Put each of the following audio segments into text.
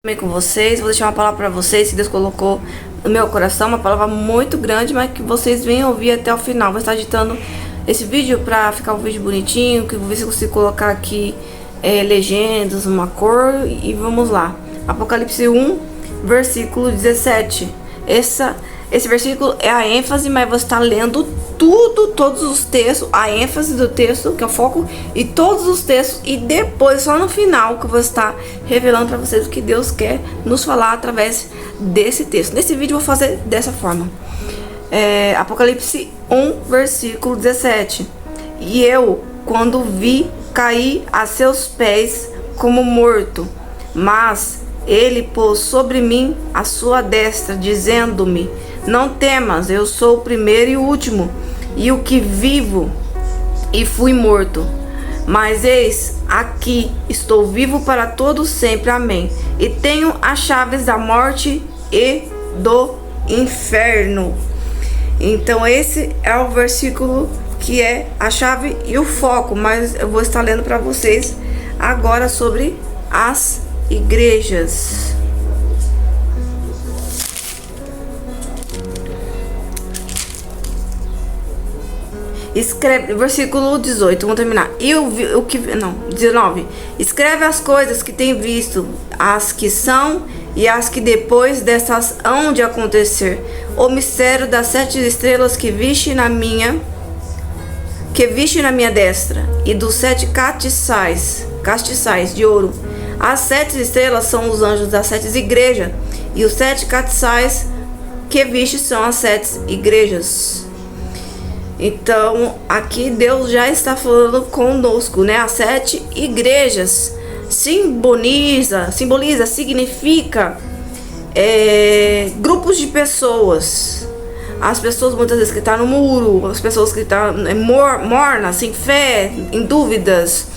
Com vocês, vou deixar uma palavra para vocês que Deus colocou no meu coração, uma palavra muito grande, mas que vocês venham ouvir até o final. Vou estar editando esse vídeo para ficar um vídeo bonitinho, que vou ver se eu consigo colocar aqui legendas, uma cor, e vamos lá. Apocalipse 1, versículo 17. Esse versículo é a ênfase, mas você está lendo todos os textos, a ênfase do texto, que é o foco, e todos os textos, e depois, só no final, que eu vou estar revelando para vocês o que Deus quer nos falar através desse texto. Nesse vídeo eu vou fazer dessa forma. Apocalipse 1, versículo 17. E eu, quando vi, caí a seus pés como morto, mas ele pôs sobre mim a sua destra, dizendo-me: não temas, eu sou o primeiro e o último, e o que vivo e fui morto. Mas eis, aqui estou vivo para todo sempre, amém. E tenho as chaves da morte e do inferno. Então esse é o versículo que é a chave e o foco, mas eu vou estar lendo para vocês agora sobre as igrejas. Escreve, versículo 18, vamos terminar. 19. Escreve as coisas que tem visto, as que são e as que depois dessas hão de acontecer. O mistério das 7 estrelas que viste na minha destra, e dos 7 castiçais de ouro. As 7 estrelas são os anjos das 7 igrejas, e os 7 castiçais que viste são as 7 igrejas. Então, aqui Deus já está falando conosco, né? As 7 igrejas significa grupos de pessoas. As pessoas muitas vezes que estão no muro, as pessoas que estão mornas, sem fé, em dúvidas,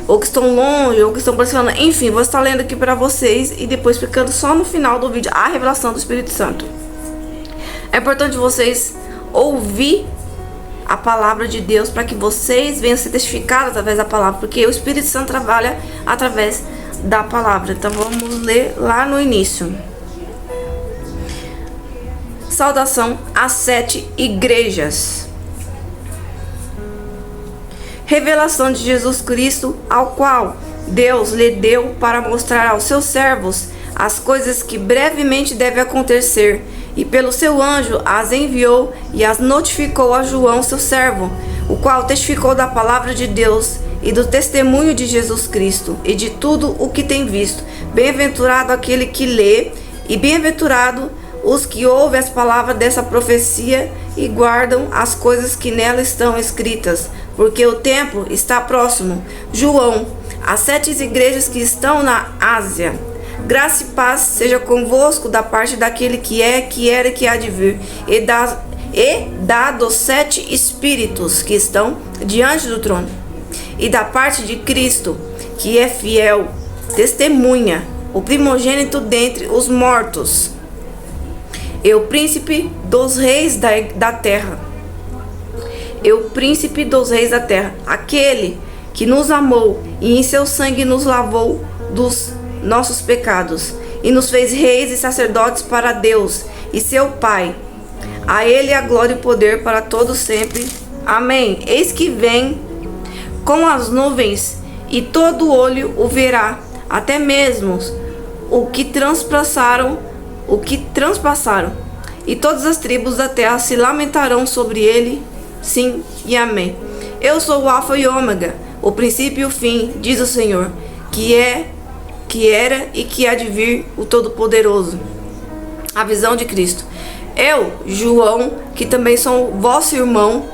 ou que estão longe, ou que estão pressionando. Enfim, vou estar lendo aqui para vocês e depois ficando só no final do vídeo a revelação do Espírito Santo. É importante vocês ouvir a palavra de Deus para que vocês venham ser testificados através da palavra, porque o Espírito Santo trabalha através da palavra. Então vamos ler lá no início. Saudação às 7 igrejas. Revelação de Jesus Cristo, ao qual Deus lhe deu para mostrar aos seus servos as coisas que brevemente devem acontecer, e pelo seu anjo as enviou e as notificou a João, seu servo, o qual testificou da palavra de Deus e do testemunho de Jesus Cristo e de tudo o que tem visto. Bem-aventurado aquele que lê, e bem-aventurado os que ouvem as palavras dessa profecia e guardam as coisas que nela estão escritas, porque o tempo está próximo. João, as 7 igrejas que estão na Ásia. Graça e paz seja convosco da parte daquele que é, que era e que há de vir, e da dos 7 espíritos que estão diante do trono, e da parte de Cristo, que é fiel, testemunha, o primogênito dentre os mortos, e o príncipe dos reis da terra. Aquele que nos amou e em seu sangue nos lavou dos nossos pecados, e nos fez reis e sacerdotes para Deus e seu Pai. A ele a glória e o poder para todos sempre. Amém. Eis que vem com as nuvens, e todo olho o verá, até mesmo o que transpassaram, e todas as tribos da terra se lamentarão sobre ele. Sim e amém. Eu sou o Alfa e Ômega, o princípio e o fim, diz o Senhor, que era e que há de vir, o Todo-Poderoso. A visão de Cristo. Eu, João, que também sou vosso irmão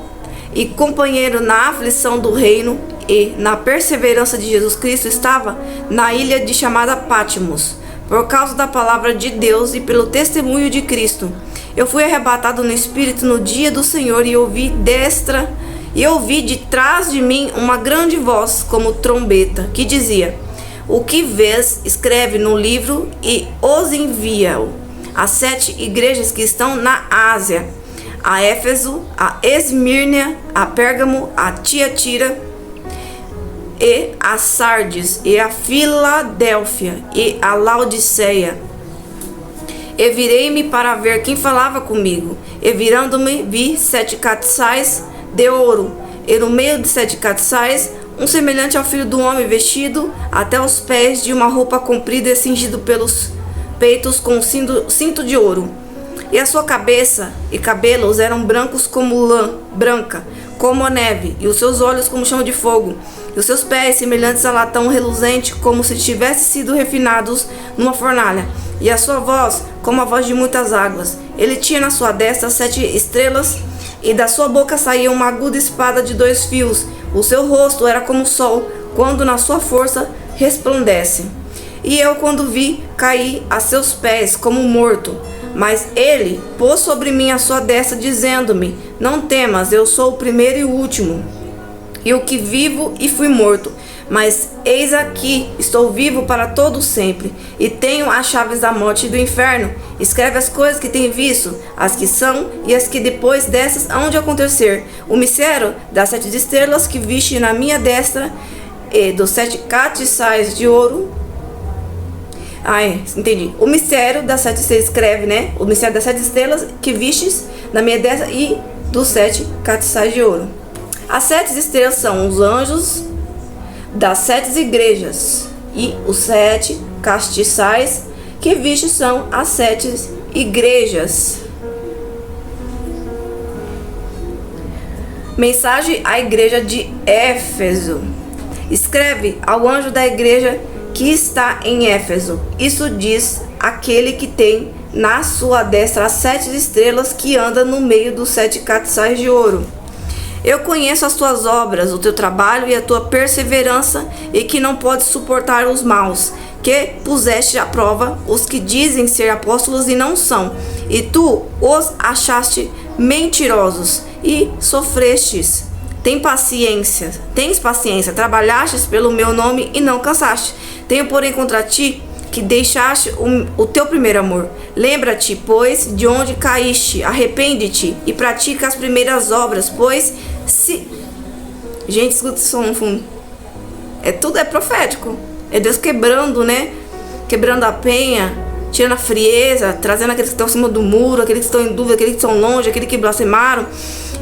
e companheiro na aflição do reino e na perseverança de Jesus Cristo, estava na ilha de chamada Patmos, por causa da palavra de Deus e pelo testemunho de Cristo. Eu fui arrebatado no Espírito no dia do Senhor, e ouvi de trás de mim uma grande voz, como trombeta, que dizia: o que vês, escreve no livro e os envia-o às 7 igrejas que estão na Ásia: a Éfeso, a Esmirna, a Pérgamo, a Tiatira e a Sardes, e a Filadélfia, e a Laodiceia. E virei-me para ver quem falava comigo, e virando-me vi 7 castiçais de ouro, e no meio de 7 castiçais um semelhante ao filho do homem, vestido até os pés de uma roupa comprida e cingido pelos peitos com cinto de ouro. E a sua cabeça e cabelos eram brancos como lã branca, como a neve, e os seus olhos como chama de fogo, e os seus pés semelhantes a latão reluzente, como se tivessem sido refinados numa fornalha, e a sua voz como a voz de muitas águas. Ele tinha na sua destra 7 estrelas, e da sua boca saía uma aguda espada de 2 fios. O seu rosto era como o sol, quando na sua força resplandece. E eu, quando vi, caí a seus pés como morto. Mas ele pôs sobre mim a sua destra, dizendo-me: não temas, eu sou o primeiro e o último, e o que vivo e fui morto. Mas eis aqui, estou vivo para todo sempre, e tenho as chaves da morte e do inferno. Escreve as coisas que tem visto, as que são e as que depois dessas hão de acontecer. O mistério das 7 estrelas que viste na minha destra, e dos 7 castiçais de ouro. Entendi. O mistério das 7 estrelas, escreve, né? O mistério das 7 estrelas que vistes na minha destra e dos 7 castiçais de ouro. As 7 estrelas são os anjos das 7 igrejas, e os 7 castiçais que vistes são as 7 igrejas. Mensagem à igreja de Éfeso. Escreve ao anjo da igreja que está em Éfeso: isso diz aquele que tem na sua destra as 7 estrelas, que anda no meio dos 7 castiçais de ouro. Eu conheço as tuas obras, o teu trabalho e a tua perseverança, e que não podes suportar os maus, que puseste à prova os que dizem ser apóstolos e não são, e tu os achaste mentirosos e sofrestes. Tens paciência, trabalhastes pelo meu nome e não cansaste. Tenho, porém, contra ti que deixaste o teu primeiro amor. Lembra-te, pois, de onde caíste, arrepende-te e pratica as primeiras obras, pois se... Gente, escuta isso no fundo. Tudo é profético. É Deus quebrando, né? Quebrando a penha, tirando a frieza, trazendo aqueles que estão em cima do muro, aqueles que estão em dúvida, aqueles que estão longe, aqueles que blasfemaram,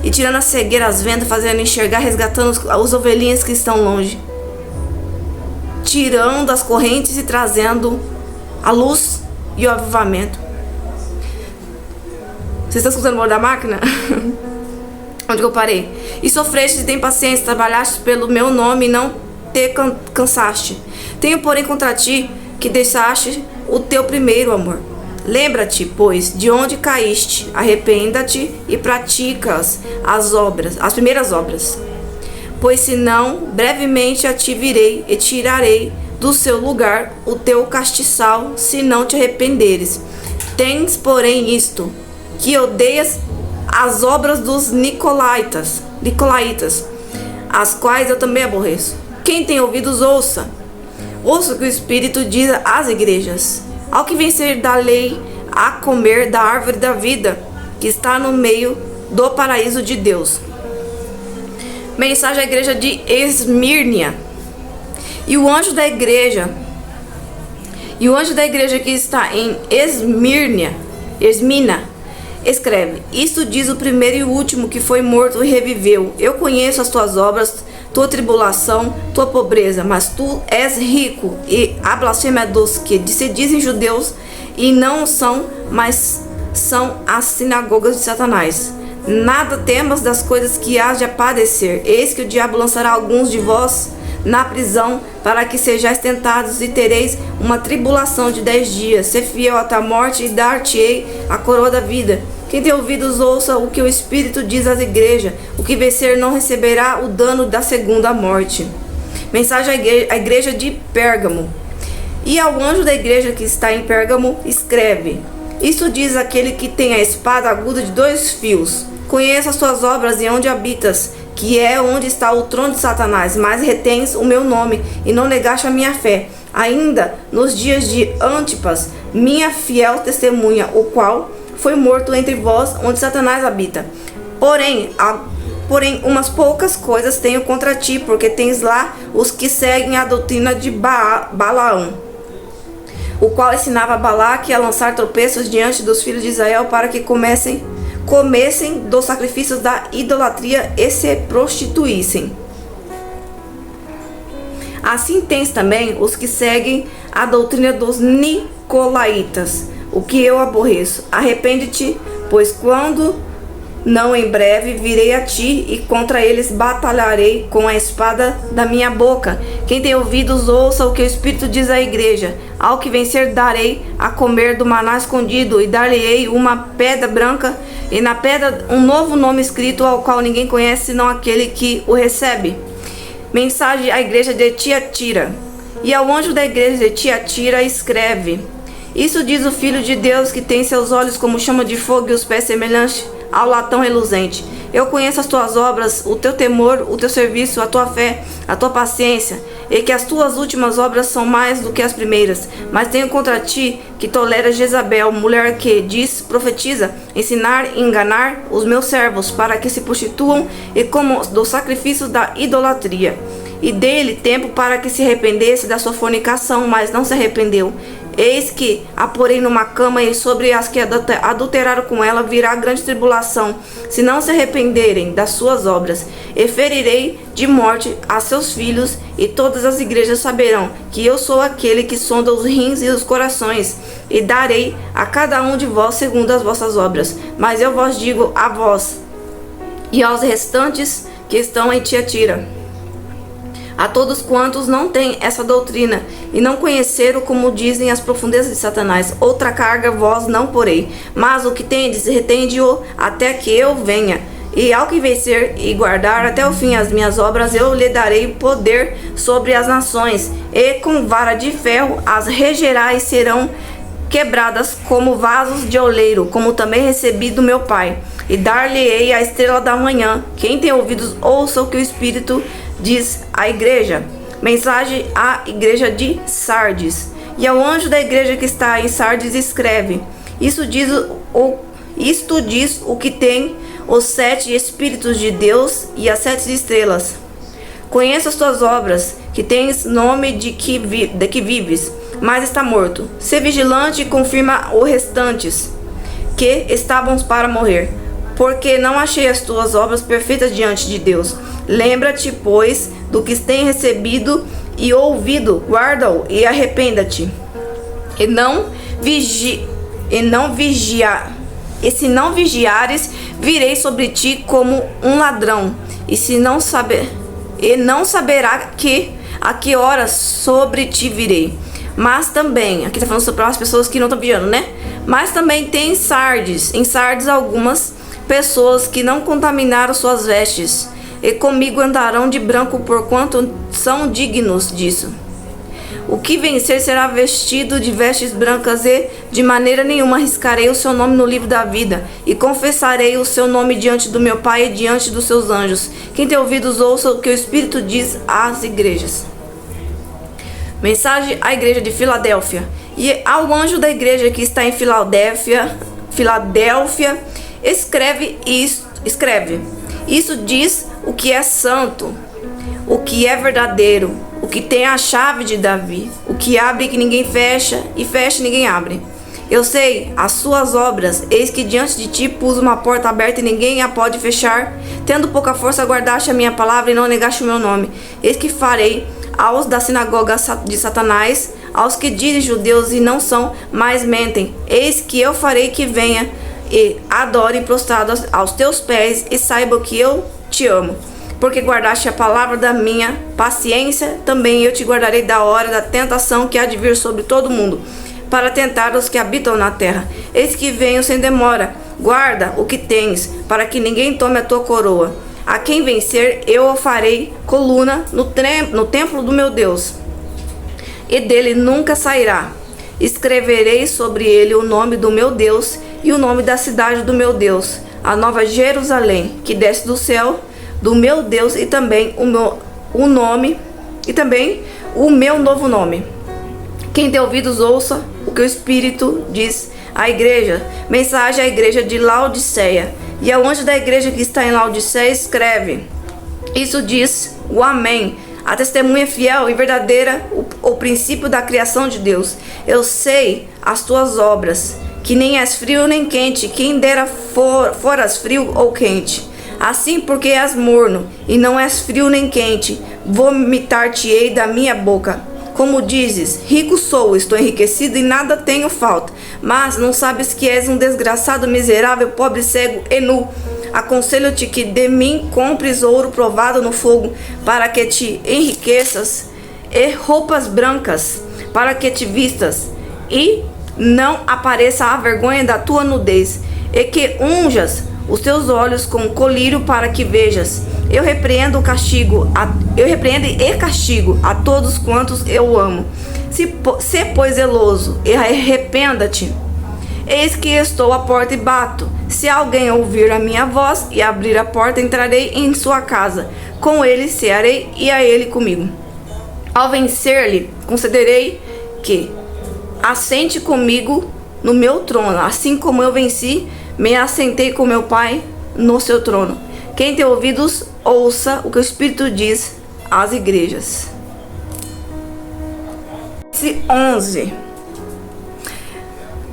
e tirando a cegueira, as vendas, fazendo enxergar, resgatando os ovelhinhas que estão longe. Tirando as correntes e trazendo a luz e o avivamento. Vocês estão escutando o barulho da máquina? Onde que eu parei? E sofreste e tem paciência, trabalhaste pelo meu nome e não te cansaste. Tenho, porém, contra ti que deixaste o teu primeiro amor. Lembra-te, pois, de onde caíste, arrependa-te e praticas as primeiras obras. Pois senão, brevemente a ti virei e tirarei do seu lugar o teu castiçal, se não te arrependeres. Tens, porém, isto, que odeias as obras dos nicolaítas, as quais eu também aborreço. Quem tem ouvidos, ouça. Ouça o que o Espírito diz às igrejas. Ao que vencer da lei, a comer da árvore da vida, que está no meio do paraíso de Deus. Mensagem à igreja de Esmirna. E o anjo da igreja que está em Esmirna, escreve: isto diz o primeiro e o último, que foi morto e reviveu. Eu conheço as tuas obras, tua tribulação, tua pobreza, mas tu és rico. E a blasfêmia dos que se dizem judeus e não são, mas são as sinagogas de Satanás. Nada temas das coisas que hás de padecer. Eis que o diabo lançará alguns de vós na prisão, para que sejais tentados, e tereis uma tribulação de 10 dias. Ser fiel até a morte, e dar-te-ei a coroa da vida. Quem tem ouvidos, ouça o que o Espírito diz às igrejas. O que vencer não receberá o dano da segunda morte. Mensagem à igreja de Pérgamo. E ao anjo da igreja que está em Pérgamo, escreve: isto diz aquele que tem a espada aguda de 2 fios. Conheço as tuas obras e onde habitas, que é onde está o trono de Satanás, mas retens o meu nome e não negaste a minha fé, ainda nos dias de Antipas, minha fiel testemunha, o qual foi morto entre vós, onde Satanás habita. porém, umas poucas coisas tenho contra ti, porque tens lá os que seguem a doutrina de Balaão, o qual ensinava Balaque a lançar tropeços diante dos filhos de Israel para que comessem dos sacrifícios da idolatria e se prostituíssem. Assim tens também os que seguem a doutrina dos nicolaítas, o que eu aborreço. Arrepende-te, pois quando não em breve virei a ti e contra eles batalharei com a espada da minha boca. Quem tem ouvidos ouça o que o Espírito diz à igreja. Ao que vencer darei a comer do maná escondido e dar-lhe-ei uma pedra branca e na pedra um novo nome escrito ao qual ninguém conhece senão aquele que o recebe. Mensagem à igreja de Tiatira. E ao anjo da igreja de Tiatira escreve: Isso diz o Filho de Deus, que tem seus olhos como chama de fogo e os pés semelhantes ao latão reluzente. Eu conheço as tuas obras, o teu temor, o teu serviço, a tua fé, a tua paciência, e que as tuas últimas obras são mais do que as primeiras. Mas tenho contra ti que toleras Jezabel, mulher que profetiza, ensinar e enganar os meus servos, para que se prostituam e comam dos sacrifícios da idolatria. E dei-lhe tempo para que se arrependesse da sua fornicação, mas não se arrependeu. Eis que a porei numa cama, e sobre as que adulteraram com ela virá grande tribulação, se não se arrependerem das suas obras. E ferirei de morte a seus filhos, e todas as igrejas saberão que eu sou aquele que sonda os rins e os corações, e darei a cada um de vós segundo as vossas obras. Mas eu vos digo a vós e aos restantes que estão em Tiatira, a todos quantos não têm essa doutrina e não conheceram, como dizem, as profundezas de Satanás, outra carga vós não porei, mas o que tendes, retende-o até que eu venha. E ao que vencer e guardar até o fim as minhas obras, eu lhe darei poder sobre as nações, e com vara de ferro as regerá e serão quebradas como vasos de oleiro, como também recebi do meu Pai. E dar-lhe-ei a estrela da manhã. Quem tem ouvidos, ouça o que o Espírito diz à igreja. Mensagem à igreja de Sardes. E ao anjo da igreja que está em Sardes escreve: Isto diz o que tem os 7 Espíritos de Deus e as 7 estrelas. Conheço as tuas obras, que tens nome de que vives, mas está morto. Sê vigilante e confirma os restantes, que estavam para morrer, porque não achei as tuas obras perfeitas diante de Deus. Lembra-te, pois, do que tens recebido e ouvido, guarda-o e arrependa-te. E se não vigiares, virei sobre ti como um ladrão, e não saberá a que horas sobre ti virei. Mas também, aqui está falando sobre as pessoas que não estão vigiando, né? Mas também tem em Sardes algumas pessoas que não contaminaram suas vestes, e comigo andarão de branco, porquanto são dignos disso. O que vencer será vestido de vestes brancas, e de maneira nenhuma arriscarei o seu nome no livro da vida, e confessarei o seu nome diante do meu Pai e diante dos seus anjos. Quem tem ouvidos, ouça o que o Espírito diz às igrejas. Mensagem à igreja de Filadélfia. E ao anjo da igreja que está em Filadélfia, escreve: Isso diz o que é santo, o que é verdadeiro, o que tem a chave de Davi, o que abre que ninguém fecha, e fecha e ninguém abre. Eu sei as suas obras, eis que diante de ti pus uma porta aberta e ninguém a pode fechar. Tendo pouca força, guardaste a minha palavra e não negaste o meu nome. Eis que farei aos da sinagoga de Satanás, aos que dizem judeus e não são, mas mentem. Eis que eu farei que venha e adore prostrado aos teus pés, e saiba que eu te amo. Porque guardaste a palavra da minha paciência, também eu te guardarei da hora da tentação que há de vir sobre todo mundo, para tentar os que habitam na terra. Eis que venho sem demora. Guarda o que tens, para que ninguém tome a tua coroa. A quem vencer, eu o farei coluna no templo do meu Deus, e dele nunca sairá. Escreverei sobre ele o nome do meu Deus e o nome da cidade do meu Deus, a nova Jerusalém, que desce do céu do meu Deus, e também o meu novo nome. Quem tem ouvidos, ouça o que o Espírito diz à igreja. Mensagem à igreja de Laodiceia. E ao anjo da igreja que está em Laodiceia escreve: isso diz o Amém, a testemunha fiel e verdadeira, o princípio da criação de Deus. Eu sei as tuas obras, que nem és frio nem quente, quem dera foras frio ou quente. Assim, porque és morno, e não és frio nem quente, vomitar-te-ei da minha boca. Como dizes, rico sou, estou enriquecido e nada tenho falta. Mas não sabes que és um desgraçado, miserável, pobre, cego e nu. Aconselho-te que de mim compres ouro provado no fogo, para que te enriqueças, e roupas brancas, para que te vistas, e não apareça a vergonha da tua nudez, e que unjas os teus olhos com colírio para que vejas. Eu repreendo e castigo a todos quantos eu amo. Se pois zeloso, e arrependa-te. Eis que estou à porta e bato. Se alguém ouvir a minha voz e abrir a porta, entrarei em sua casa. Com ele cearei e a ele comigo. Ao vencer-lhe, concederei que assente comigo no meu trono, assim como eu venci, me assentei com meu Pai no seu trono. Quem tem ouvidos, ouça o que o Espírito diz às igrejas. 11.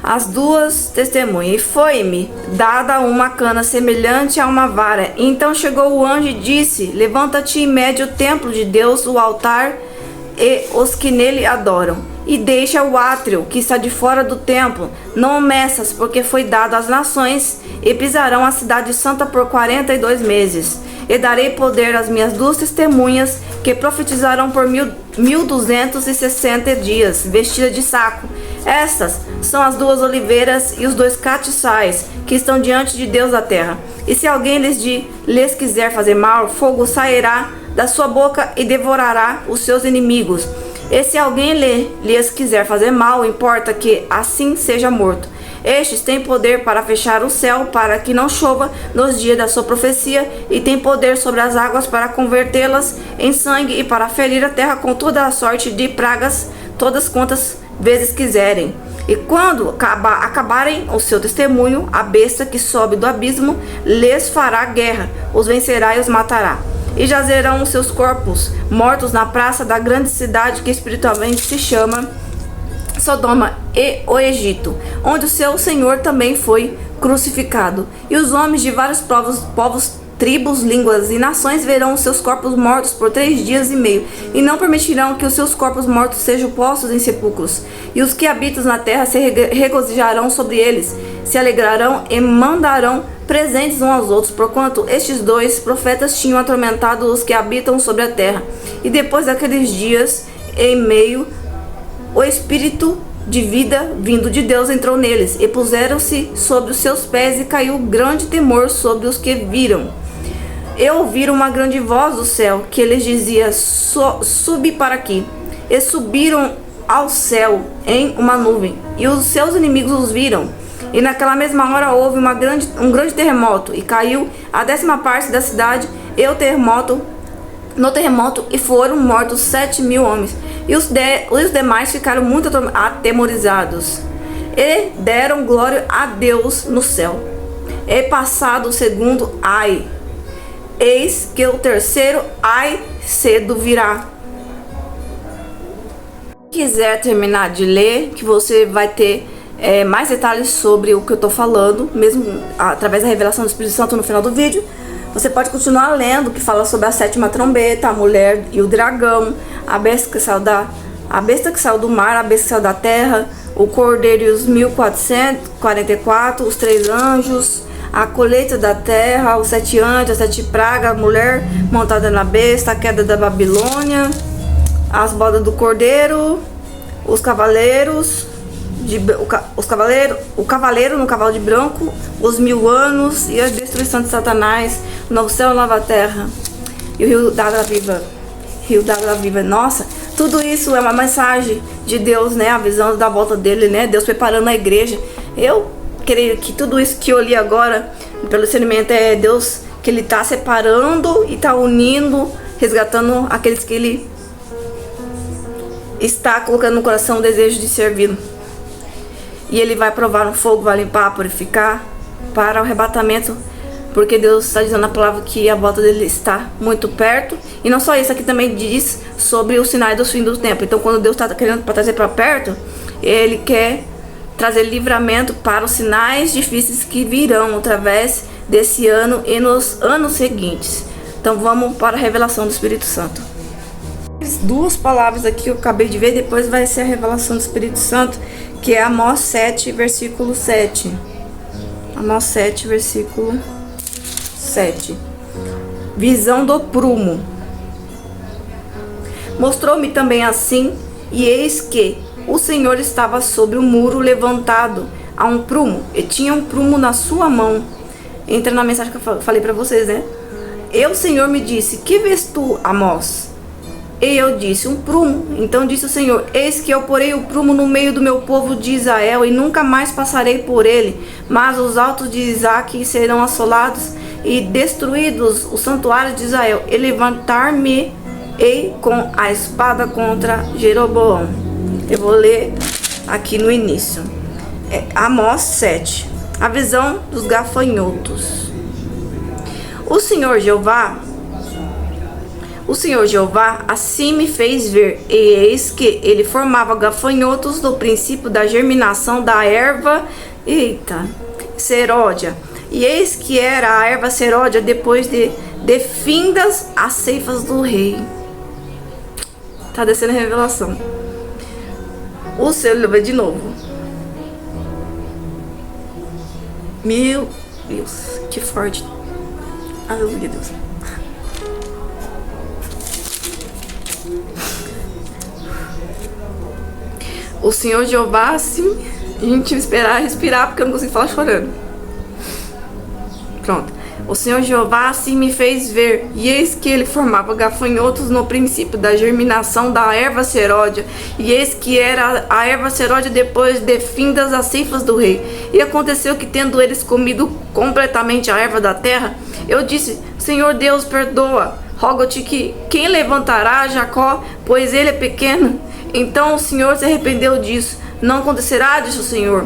As duas testemunhas. E foi-me dada uma cana semelhante a uma vara. E então chegou o anjo e disse: levanta-te e mede o templo de Deus, o altar e os que nele adoram, e deixa o átrio que está de fora do templo. Não o meças, porque foi dado às nações, e pisarão a cidade santa por 42 meses. E darei poder às minhas duas testemunhas, que profetizarão por 1260 dias, vestidas de saco. Estas são as duas oliveiras e os dois catiçais, que estão diante de Deus da terra. E se alguém lhes quiser fazer mal, fogo sairá da sua boca e devorará os seus inimigos. E se alguém lhes quiser fazer mal, importa que assim seja morto. Estes têm poder para fechar o céu, para que não chova nos dias da sua profecia, e têm poder sobre as águas para convertê-las em sangue, e para ferir a terra com toda a sorte de pragas, todas quantas vezes quiserem. E quando acabarem o seu testemunho, a besta que sobe do abismo lhes fará guerra, os vencerá e os matará. E jazerão os seus corpos mortos na praça da grande cidade, que espiritualmente se chama Sodoma e o Egito, onde o seu Senhor também foi crucificado. E os homens de vários povos, tribos, línguas e nações verão os seus corpos mortos por 3 dias e meio, e não permitirão que os seus corpos mortos sejam postos em sepulcros. E os que habitam na terra se regozijarão sobre eles, se alegrarão e mandarão presentes uns aos outros, porquanto estes dois profetas tinham atormentado os que habitam sobre a terra. E depois daqueles dias e meio, o Espírito de vida vindo de Deus entrou neles, e puseram-se sobre os seus pés, e caiu grande temor sobre os que viram. E ouviram uma grande voz do céu, que lhes dizia: subi para aqui. E subiram ao céu em uma nuvem, e os seus inimigos os viram. E naquela mesma hora houve um grande terremoto, e caiu a 10ª parte da cidade, e no terremoto, e foram mortos 7.000 homens. E os demais ficaram muito atemorizados, e deram glória a Deus no céu. E passado o segundo ai, eis que o terceiro ai cedo virá. Se quiser terminar de ler, que você vai ter mais detalhes sobre o que eu estou falando, mesmo através da revelação do Espírito Santo no final do vídeo. Você pode continuar lendo, que fala sobre a 7ª trombeta, a mulher e o dragão, a besta que saiu do mar, a besta que saiu da terra, o cordeiro e os 1444, os 3 anjos, a colheita da terra, os 7 anjos, as 7 pragas, a mulher montada na besta, a queda da Babilônia, as bodas do cordeiro, os cavaleiros, o cavaleiro no cavalo de branco, os 1000 anos e a destruição de Satanás, o novo céu e nova terra, e o rio d'água viva. Nossa, tudo isso é uma mensagem de Deus, né? Avisando da volta dele, né? Deus preparando a igreja. Eu creio que tudo isso que eu li agora, pelo discernimento, é Deus que ele está separando e está unindo, resgatando aqueles que ele está colocando no coração o desejo de servi-lo. E ele vai provar no fogo, vai limpar, purificar, para o arrebatamento porque Deus está dizendo na palavra que a volta dele está muito perto. E não só isso, aqui também diz sobre os sinais do fim do tempo. Então, quando Deus está querendo trazer para perto, Ele quer trazer livramento para os sinais difíceis que virão através desse ano e nos anos seguintes. Então, vamos para a revelação do Espírito Santo. Duas palavras aqui que eu acabei de ver, depois vai ser a revelação do Espírito Santo, que é Amós 7, versículo 7. Amós 7, versículo 7. Visão do prumo. Mostrou-me também assim, e eis que o Senhor estava sobre o muro levantado a um prumo, e tinha um prumo na sua mão. Entra na mensagem que eu falei para vocês, né? E o Senhor me disse: que vês tu, Amós? E eu disse: um prumo. Então disse o Senhor: eis que eu porei o prumo no meio do meu povo de Israel, e nunca mais passarei por ele, mas os altos de Isaque serão assolados e destruídos os santuários de Israel, e levantar-me-ei com a espada contra Jeroboão. Eu vou ler aqui no início. Amós 7. A visão dos gafanhotos. O Senhor Jeová assim me fez ver, e eis que ele formava gafanhotos no princípio da germinação da erva, seródia. E eis que era a erva seródia depois de findas as ceifas do rei. Tá descendo a revelação. O Senhor vai de novo. Meu Deus, que forte. Aleluia, Deus. O Senhor Jeová, assim, a gente esperar respirar, porque eu não consigo falar chorando. Pronto. O Senhor Jeová assim me fez ver, e eis que ele formava gafanhotos no princípio da germinação da erva seródia, e eis que era a erva seródia depois de findas as ceifas do rei. E aconteceu que, tendo eles comido completamente a erva da terra, eu disse: Senhor Deus, perdoa, rogo-te que quem levantará Jacó, pois ele é pequeno? Então o Senhor se arrependeu disso. Não acontecerá, disse o Senhor.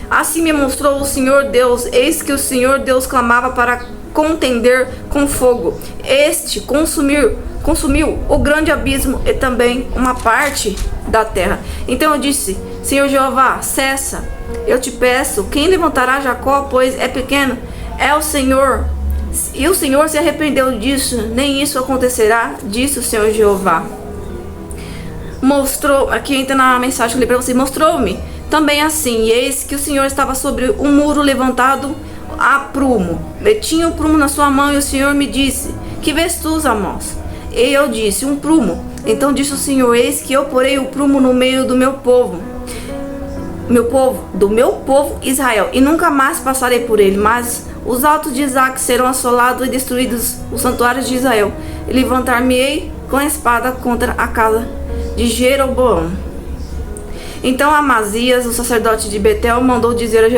Assim me mostrou o Senhor Deus, eis que o Senhor Deus clamava para contender com fogo. Este consumiu o grande abismo e também uma parte da terra. Então eu disse: Senhor Jeová, cessa, eu te peço, quem levantará Jacó, pois é pequeno? É o Senhor. E o Senhor se arrependeu disso, nem isso acontecerá, disse o Senhor Jeová. Mostrou, aqui entra na mensagem que eu li para você, mostrou-me também assim, e eis que o Senhor estava sobre um muro levantado a prumo, e tinha um prumo na sua mão, e o Senhor me disse: que vês tu, Amós? E eu disse: um prumo. Então disse o Senhor: eis que eu porei o prumo no meio do meu povo, do meu povo Israel, e nunca mais passarei por ele, mas os altos de Isaque serão assolados e destruídos os santuários de Israel, e levantar-me-ei com a espada contra a casa de Jeroboão. Então Amazias, o sacerdote de Betel, mandou dizer a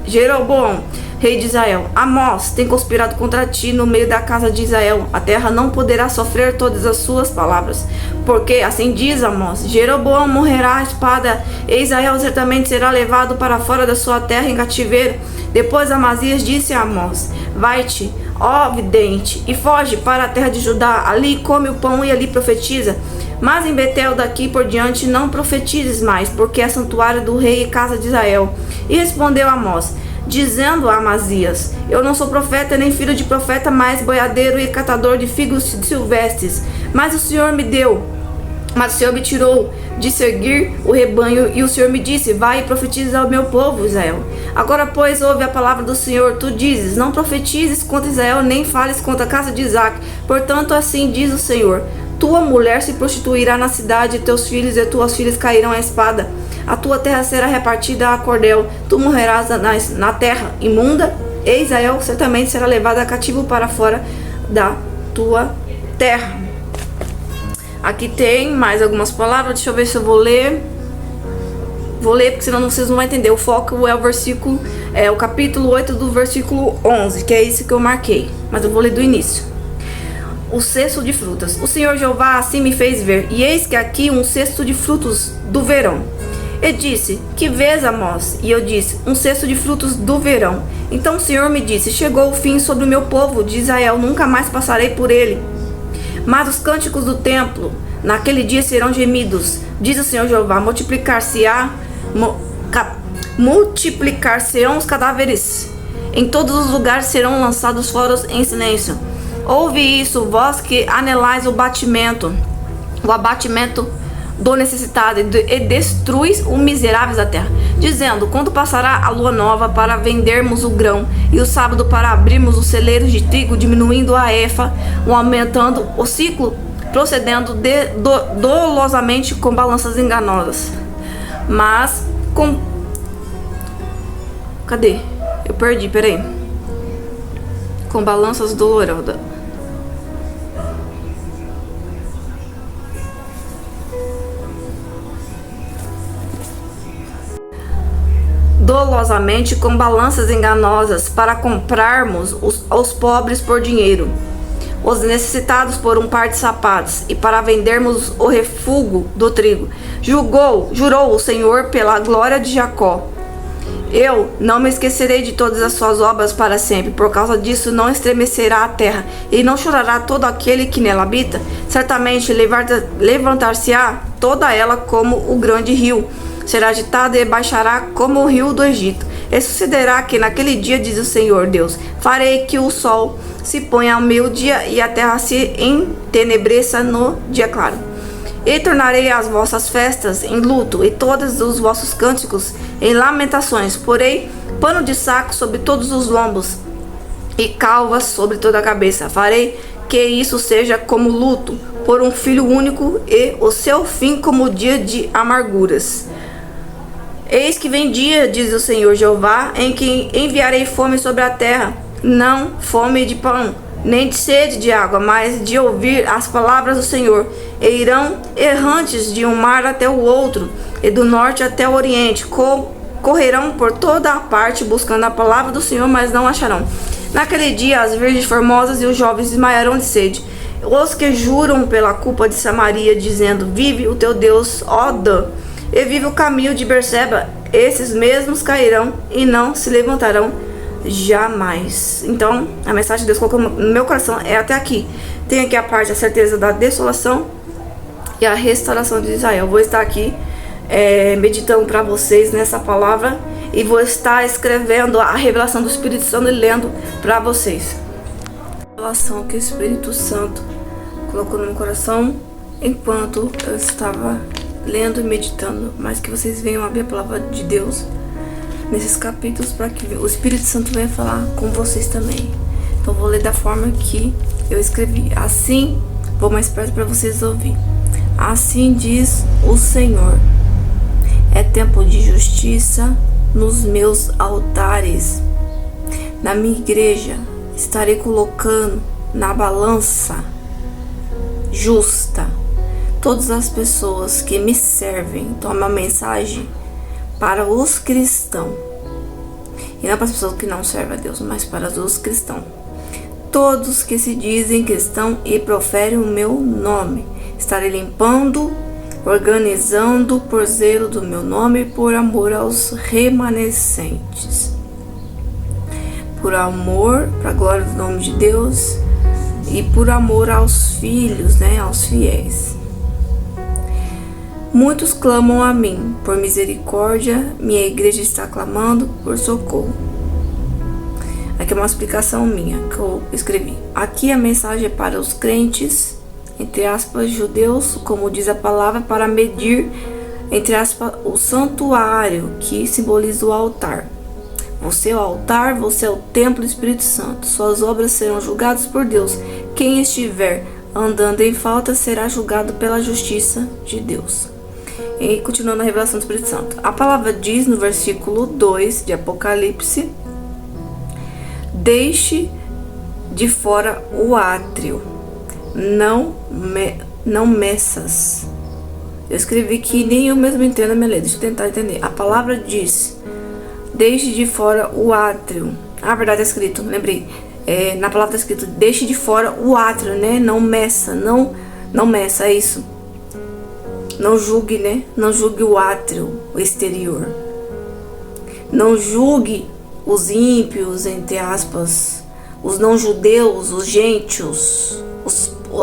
Jeroboão, rei de Israel: Amós tem conspirado contra ti no meio da casa de Israel. A terra não poderá sofrer todas as suas palavras, porque assim diz Amós: Jeroboão morrerá à espada, e Israel certamente será levado para fora da sua terra em cativeiro. Depois Amazias disse a Amós: vai-te, ó vidente, e foge para a terra de Judá, ali come o pão e ali profetiza. Mas em Betel daqui por diante não profetizes mais, porque é santuário do rei e casa de Israel. E respondeu Amós, dizendo a Amazias: eu não sou profeta nem filho de profeta, mas boiadeiro e catador de figos silvestres. Mas o Senhor me tirou de seguir o rebanho, e o Senhor me disse: vai e profetiza ao meu povo Israel. Agora, pois, ouve a palavra do Senhor. Tu dizes: não profetizes contra Israel, nem fales contra a casa de Isaque. Portanto, assim diz o Senhor: tua mulher se prostituirá na cidade, e teus filhos e tuas filhas cairão à espada. A tua terra será repartida a cordel. Tu morrerás na terra imunda, e Israel certamente será levado a cativo para fora da tua terra. Aqui tem mais algumas palavras, deixa eu ver se eu vou ler. Vou ler porque senão vocês não vão entender. O foco é o versículo, o capítulo 8 do versículo 11, que é isso que eu marquei. Mas eu vou ler do início. O cesto de frutas. O Senhor Jeová assim me fez ver, e eis que aqui um cesto de frutos do verão. E disse: Que vês, Amós? E eu disse: Um cesto de frutos do verão. Então o Senhor me disse: Chegou o fim sobre o meu povo de Israel, nunca mais passarei por ele. Mas os cânticos do templo naquele dia serão gemidos, diz o Senhor Jeová. Multiplicar-se-ão os cadáveres, em todos os lugares serão lançados fora em silêncio. Ouve isso, vós que anelais o abatimento do necessitado, e destruis os miseráveis da terra, dizendo: Quando passará a lua nova para vendermos o grão, e o sábado para abrirmos os celeiros de trigo, diminuindo a efa, ou aumentando o ciclo, procedendo dolosamente com balanças enganosas. Mas com... Cadê? Eu perdi, peraí. Com balanças dolorosas. Dolosamente com balanças enganosas, para comprarmos aos pobres por dinheiro, os necessitados por um par de sapatos, e para vendermos o refúgio do trigo. Jurou o Senhor pela glória de Jacó: Eu não me esquecerei de todas as suas obras para sempre. Por causa disso não estremecerá a terra, e não chorará todo aquele que nela habita. Certamente levantar-se-á toda ela como o grande rio, será agitada e baixará como o rio do Egito. E sucederá que naquele dia, diz o Senhor Deus, farei que o sol se ponha ao meio-dia e a terra se entenebreça no dia claro. E tornarei as vossas festas em luto, e todos os vossos cânticos em lamentações. Porei pano de saco sobre todos os lombos, e calvas sobre toda a cabeça. Farei que isso seja como luto por um filho único, e o seu fim como dia de amarguras. Eis que vem dia, diz o Senhor Jeová, em que enviarei fome sobre a terra, não fome de pão, nem de sede de água, mas de ouvir as palavras do Senhor. E irão errantes de um mar até o outro, e do norte até o oriente, correrão por toda a parte buscando a palavra do Senhor, mas não acharão. Naquele dia as virgens formosas e os jovens desmaiarão de sede, os que juram pela culpa de Samaria, dizendo: Vive o teu Deus, ó Dan, e vive o caminho de Berseba. Esses mesmos cairão e não se levantarão jamais. Então a mensagem que Deus colocou no meu coração é até aqui. Tem aqui a parte, a certeza da desolação e a restauração de Israel. Eu vou estar aqui meditando para vocês nessa palavra, e vou estar escrevendo a revelação do Espírito Santo e lendo para vocês. A revelação que o Espírito Santo colocou no meu coração enquanto eu estava lendo e meditando, mas que vocês venham abrir a palavra de Deus nesses capítulos para que o Espírito Santo venha falar com vocês também. Então vou ler da forma que eu escrevi. Assim, vou mais perto para vocês ouvir. Assim diz o Senhor: é tempo de justiça nos meus altares. Na minha igreja estarei colocando na balança justa todas as pessoas que me servem. Então, uma mensagem para os cristãos, e não para as pessoas que não servem a Deus, mas para os cristãos. Todos que se dizem cristão e proferem o meu nome, estarei limpando, organizando por zelo do meu nome, por amor aos remanescentes, por amor, para a glória do nome de Deus, e por amor aos filhos, aos fiéis. Muitos clamam a mim por misericórdia, minha igreja está clamando por socorro. Aqui é uma explicação minha que eu escrevi. Aqui a mensagem é para os crentes, entre aspas, judeus, como diz a palavra, para medir, entre aspas, o santuário, que simboliza o altar. Você é o altar, você é o templo do Espírito Santo. Suas obras serão julgadas por Deus. Quem estiver andando em falta será julgado pela justiça de Deus. E continuando a revelação do Espírito Santo, a palavra diz no versículo 2 de Apocalipse: deixe de fora o átrio, não meças. Eu escrevi que nem eu mesmo entendo a minha letra. Deixa eu tentar entender. A palavra diz: deixe de fora o átrio. Na verdade é escrito, lembrei. Na palavra está escrito: deixe de fora o átrio, Não meça, não meça, é isso. Não julgue, né? Não julgue o átrio, o exterior. Não julgue os ímpios, entre aspas, os não-judeus, os gentios,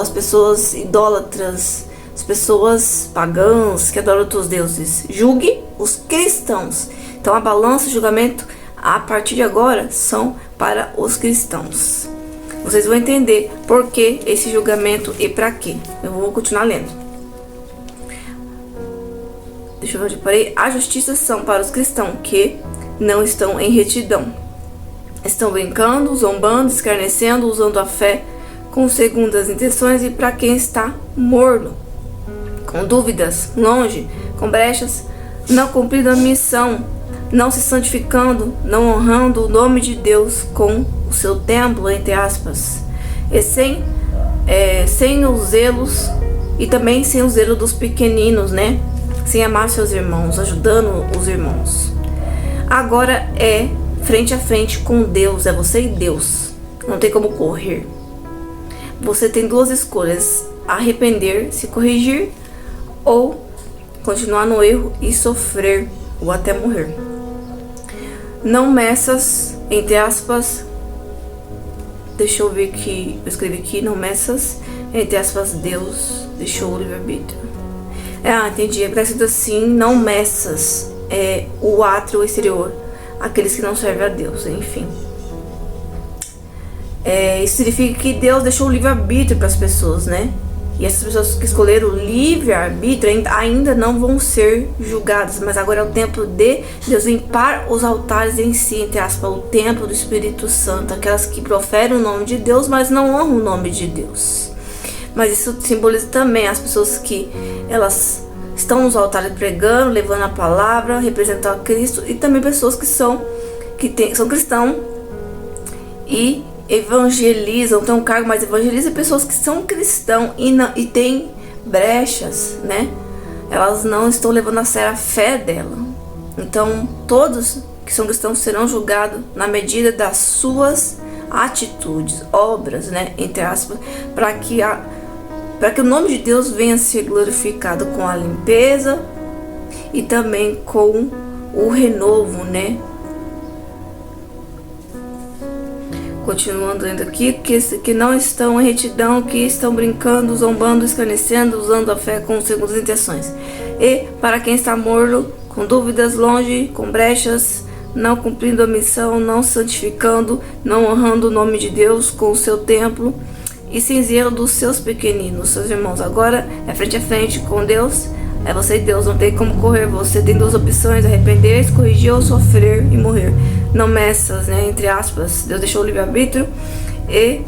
as pessoas idólatras, as pessoas pagãs que adoram outros deuses. Julgue os cristãos. Então a balança e o julgamento a partir de agora são para os cristãos. Vocês vão entender por que esse julgamento e para quê. Eu vou continuar lendo. Deixa eu ver onde eu parei. A justiça são para os cristãos que não estão em retidão. Estão brincando, zombando, escarnecendo, usando a fé com segundas intenções, e para quem está morno, com dúvidas, longe, com brechas, não cumprindo a missão, não se santificando, não honrando o nome de Deus com o seu templo, entre aspas, e sem os zelos, e também sem o zelo dos pequeninos, né? Sem amar seus irmãos, ajudando os irmãos. Agora é frente a frente com Deus, é você e Deus. Não tem como correr. Você tem duas escolhas: arrepender, se corrigir, ou continuar no erro e sofrer, ou até morrer. Não meças, entre aspas, deixa eu ver que eu escrevi aqui, não meças, entre aspas, Deus deixou o livre-arbítrio. Entendi, é escrito assim, não meças, o átrio exterior, aqueles que não servem a Deus, enfim. Isso significa que Deus deixou o livre-arbítrio para as pessoas, né? E essas pessoas que escolheram o livre-arbítrio ainda não vão ser julgadas, mas agora é o tempo de Deus limpar os altares em si, entre aspas, o templo do Espírito Santo, aquelas que proferem o nome de Deus, mas não honram o nome de Deus. Mas isso simboliza também as pessoas que elas estão nos altares pregando, levando a palavra, representando a Cristo, e também pessoas que são cristãos e evangelizam, tem um cargo, mas evangelizam pessoas que são cristãos e têm brechas, né? Elas não estão levando a sério a fé dela. Então, todos que são cristãos serão julgados na medida das suas atitudes, obras, né? Entre aspas, para que o nome de Deus venha a ser glorificado com a limpeza e também com o renovo, né? Continuando lendo aqui, que não estão em retidão, que estão brincando, zombando, escarnecendo, usando a fé com segundas intenções. E para quem está morto, com dúvidas, longe, com brechas, não cumprindo a missão, não santificando, não honrando o nome de Deus com o seu templo, e sem zelo dos seus pequeninos, seus irmãos. Agora é frente a frente com Deus, é você e Deus, não tem como correr. Você tem duas opções: arrepender, se corrigir, ou sofrer e morrer. Não meças, né, entre aspas, Deus deixou o livre-arbítrio, e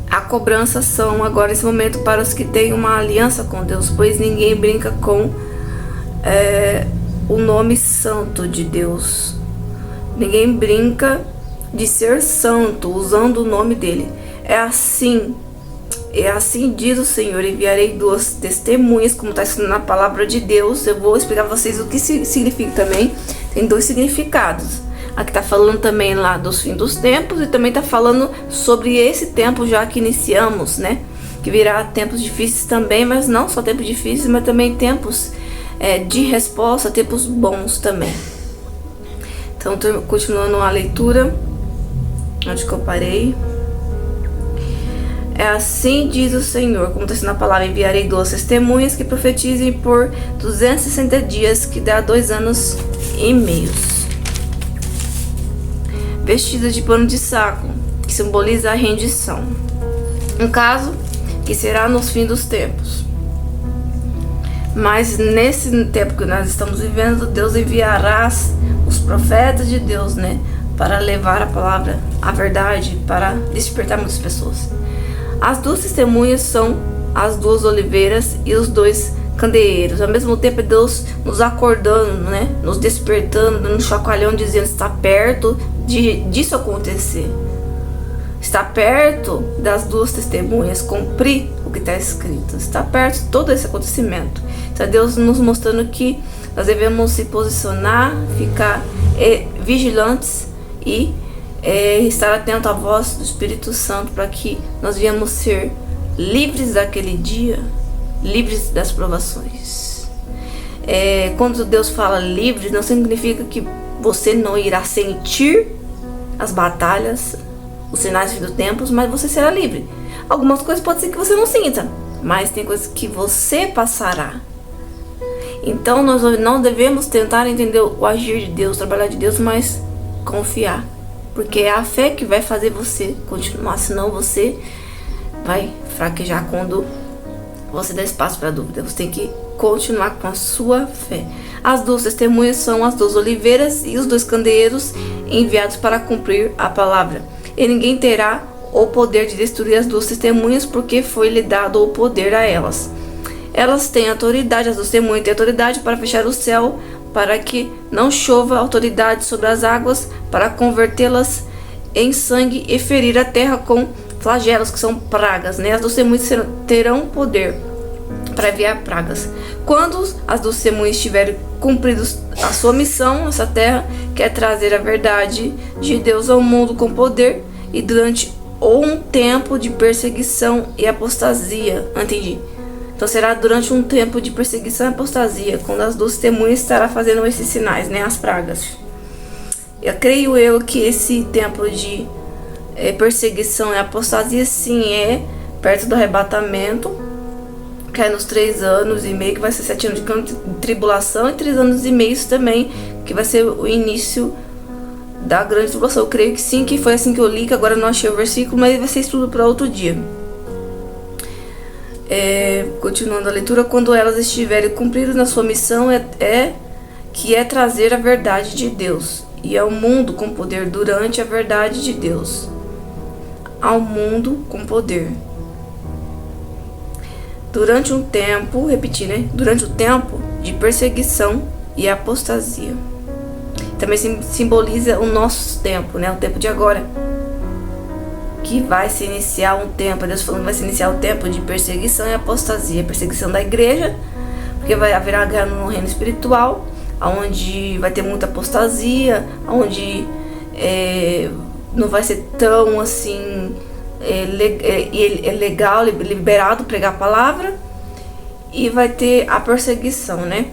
a cobrança são agora nesse momento para os que têm uma aliança com Deus, pois ninguém brinca com o nome santo de Deus. Ninguém brinca de ser santo usando o nome dele. É assim diz o Senhor: enviarei duas testemunhas, como está escrito na palavra de Deus. Eu vou explicar para vocês o que significa também. Tem dois significados. Aqui está falando também lá dos fins dos tempos, e também está falando sobre esse tempo já que iniciamos, né? Que virá tempos difíceis também, mas não só tempos difíceis, mas também tempos de resposta, tempos bons também. Então, continuando a leitura, onde que eu parei? Assim diz o Senhor, como está escrito na palavra: enviarei duas testemunhas que profetizem por 260 dias, que dá 2 anos e meio. Vestidas de pano de saco, que simboliza a rendição. Um caso que será nos fins dos tempos. Mas nesse tempo que nós estamos vivendo, Deus enviará os profetas de Deus, né? Para levar a palavra, a verdade, para despertar muitas pessoas. As duas testemunhas são as duas oliveiras e os dois candeeiros. Ao mesmo tempo, é Deus nos acordando, né? Nos despertando, dando um chacoalhão, dizendo: está perto disso acontecer. Está perto das duas testemunhas cumprir o que está escrito. Está perto de todo esse acontecimento. Então, Deus nos mostrando que nós devemos se posicionar, ficar vigilantes e estar atento à voz do Espírito Santo, para que nós venhamos ser livres daquele dia livres das provações. Quando Deus fala livre, não significa que você não irá sentir as batalhas, os sinais do tempo, mas você será livre. Algumas coisas pode ser que você não sinta, mas tem coisas que você passará. Então nós não devemos tentar entender o agir de Deus, trabalhar de Deus, mas confiar. Porque é a fé que vai fazer você continuar, senão você vai fraquejar quando você dá espaço para dúvida. Você tem que continuar com a sua fé. As duas testemunhas são as duas oliveiras e os dois candeeiros enviados para cumprir a palavra. E ninguém terá o poder de destruir as duas testemunhas, porque foi-lhe dado o poder a elas. Elas têm autoridade, as duas testemunhas têm autoridade para fechar o céu, para que não chova, autoridade sobre as águas, para convertê-las em sangue e ferir a terra com flagelos, que são pragas, né? As duas testemunhas terão poder para enviar pragas. Quando as duas testemunhas tiverem cumprido a sua missão nessa terra, que é trazer a verdade de Deus ao mundo com poder, e durante um tempo de perseguição e apostasia. Entendi. Então será durante um tempo de perseguição e apostasia, quando as duas testemunhas estará fazendo esses sinais, né, as pragas. Eu creio que esse tempo de perseguição e apostasia, sim, é perto do arrebatamento, que é nos 3 anos e meio, que vai ser 7 anos de tribulação, e 3 anos e meio também, que vai ser o início da grande tribulação. Eu creio que sim, que foi assim que eu li, que agora eu não achei o versículo, mas vai ser estudo para outro dia. Continuando a leitura, quando elas estiverem cumpridas na sua missão, que é trazer a verdade de Deus e ao mundo com poder, durante a verdade de Deus ao mundo com poder, durante um tempo, repetir, né? Durante o tempo de perseguição e apostasia. Também simboliza o nosso tempo, né? O tempo de agora, que vai se iniciar um tempo, Deus falando que vai se iniciar o tempo de perseguição e apostasia. Perseguição da igreja, porque vai haver a guerra no reino espiritual, onde vai ter muita apostasia, onde não vai ser tão assim legal, liberado pregar a palavra, e vai ter a perseguição, né?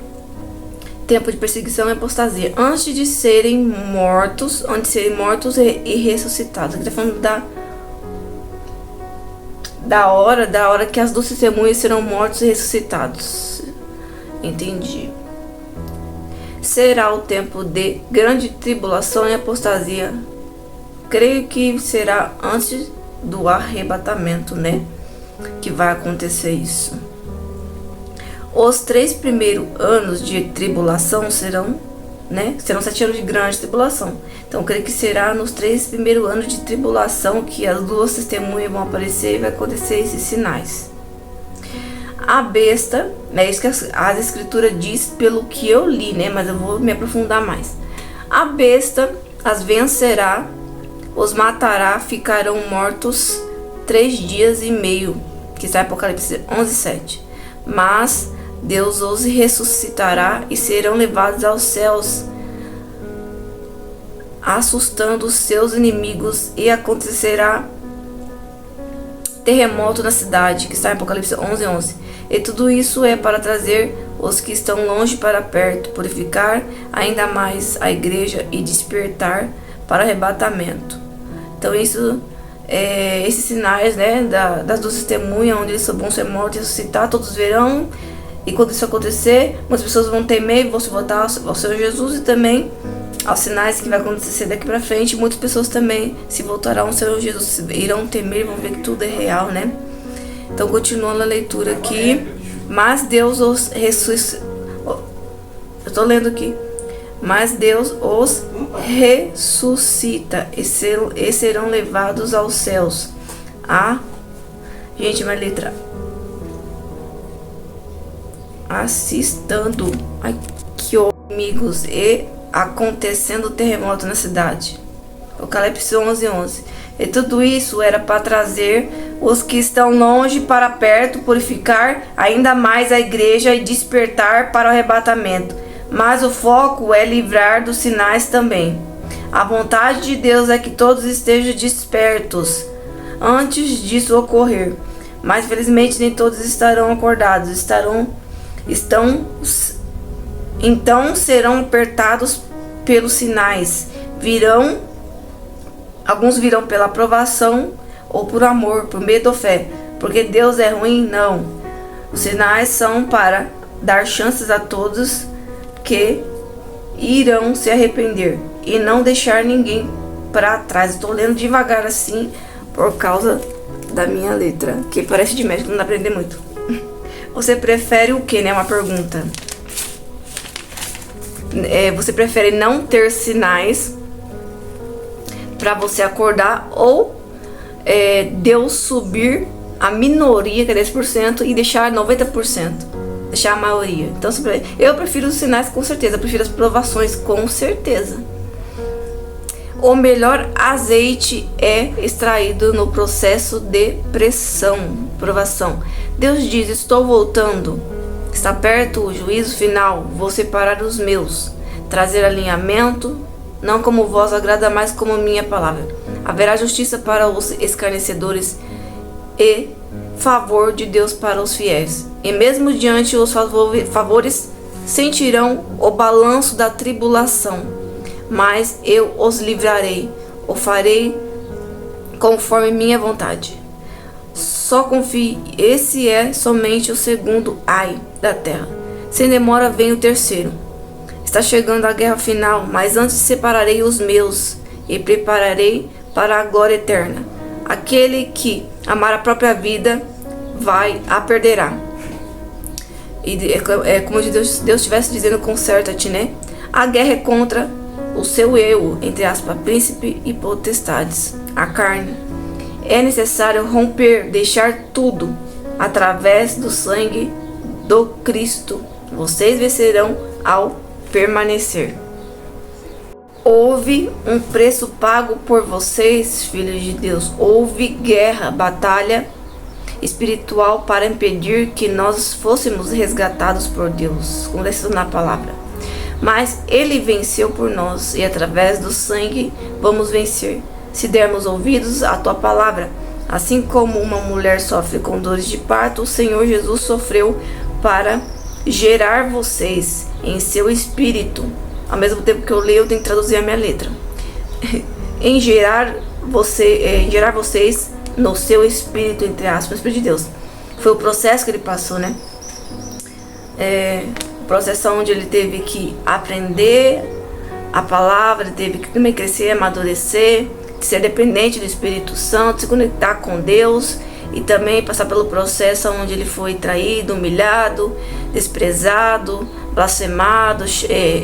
Tempo de perseguição e apostasia, antes de serem mortos e ressuscitados. Aqui tá falando da hora que as duas testemunhas serão mortos e ressuscitados. Entendi. Será o tempo de grande tribulação e apostasia. Creio que será antes do arrebatamento, né? Que vai acontecer isso. Os 3 primeiros anos de tribulação serão 7 anos de grande tribulação. Então, creio que será nos 3 primeiros anos de tribulação que as duas testemunhas vão aparecer e vai acontecer esses sinais. A besta, é isso que as escrituras diz pelo que eu li, né? Mas eu vou me aprofundar mais. A besta as vencerá, os matará, ficarão mortos 3 dias e meio, que está em Apocalipse 11:7. Mas Deus os ressuscitará e serão levados aos céus, assustando os seus inimigos, e acontecerá terremoto na cidade, que está em Apocalipse 11:11. E tudo isso é para trazer os que estão longe para perto, purificar ainda mais a igreja e despertar para arrebatamento. Então esses sinais, né, das duas testemunhas, onde eles vão ser mortos e ressuscitar, todos verão. E quando isso acontecer, muitas pessoas vão temer e vão se voltar ao Senhor Jesus, e também aos sinais que vai acontecer daqui para frente. Muitas pessoas também se voltarão ao Senhor Jesus, irão temer e vão ver que tudo é real, né? Então, continuando a leitura aqui. Mas Deus os ressuscita. Eu tô lendo aqui. Mas Deus os ressuscita e serão levados aos céus. Gente, uma letra. Assistando aqui, amigos, e acontecendo terremoto na cidade. Apocalipse 11:11. E tudo isso era para trazer os que estão longe para perto, purificar ainda mais a igreja e despertar para o arrebatamento. Mas o foco é livrar dos sinais também. A vontade de Deus é que todos estejam despertos antes disso ocorrer. Mas felizmente nem todos estarão acordados, então serão apertados pelos sinais. Alguns virão pela aprovação ou por amor, por medo ou fé. Porque Deus é ruim? Não. Os sinais são para dar chances a todos que irão se arrepender e não deixar ninguém para trás. Estou lendo devagar assim por causa da minha letra, que parece de médico, não dá pra aprender muito. Você prefere o que, né? Uma pergunta. Você prefere não ter sinais para você acordar ou Deus subir a minoria, que é 10%, e deixar 90%, deixar a maioria? Então eu prefiro os sinais, com certeza. Eu prefiro as provações, com certeza. O melhor azeite é extraído no processo de provação. Deus diz: estou voltando, está perto o juízo final, vou separar os meus, trazer alinhamento, não como vós agrada, mas como minha palavra. Haverá justiça para os escarnecedores e favor de Deus para os fiéis. E mesmo diante os favores sentirão o balanço da tribulação. Mas eu os livrarei, o farei conforme minha vontade. Só confie, esse é somente o segundo ai da terra. Sem demora vem o terceiro. Está chegando a guerra final, mas antes separarei os meus e prepararei para a glória eterna. Aquele que amar a própria vida a perderá. E é como se Deus estivesse dizendo: conserta-te, né? A guerra é contra o seu eu, entre aspas, príncipe e potestades, a carne. É necessário romper, deixar tudo através do sangue do Cristo. Vocês vencerão ao permanecer. Houve um preço pago por vocês, filhos de Deus. Houve guerra, batalha espiritual para impedir que nós fôssemos resgatados por Deus, como está na palavra. Mas Ele venceu por nós, e através do sangue vamos vencer, se dermos ouvidos à tua palavra. Assim como uma mulher sofre com dores de parto, o Senhor Jesus sofreu para gerar vocês em seu espírito. Ao mesmo tempo que eu leio, eu tenho que traduzir a minha letra. em gerar vocês no seu espírito, entre aspas, no Espírito de Deus. Foi o processo que ele passou, né? O processo onde ele teve que aprender a palavra, ele teve que também crescer, amadurecer, ser dependente do Espírito Santo, se conectar com Deus, e também passar pelo processo onde ele foi traído, humilhado, desprezado, blasfemado,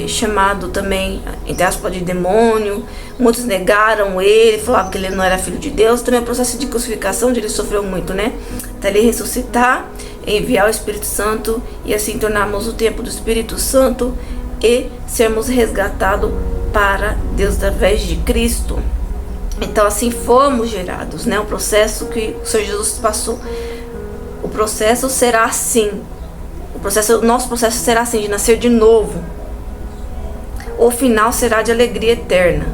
chamado também, entre aspas, de demônio. Muitos negaram ele, falavam que ele não era filho de Deus. Também o processo de crucificação, onde ele sofreu muito, né? Até ele ressuscitar, enviar o Espírito Santo e assim tornarmos o tempo do Espírito Santo e sermos resgatados para Deus através de Cristo. Então assim fomos gerados, né? O processo que o Senhor Jesus passou. O processo será assim. O nosso processo será assim, de nascer de novo. O final será de alegria eterna.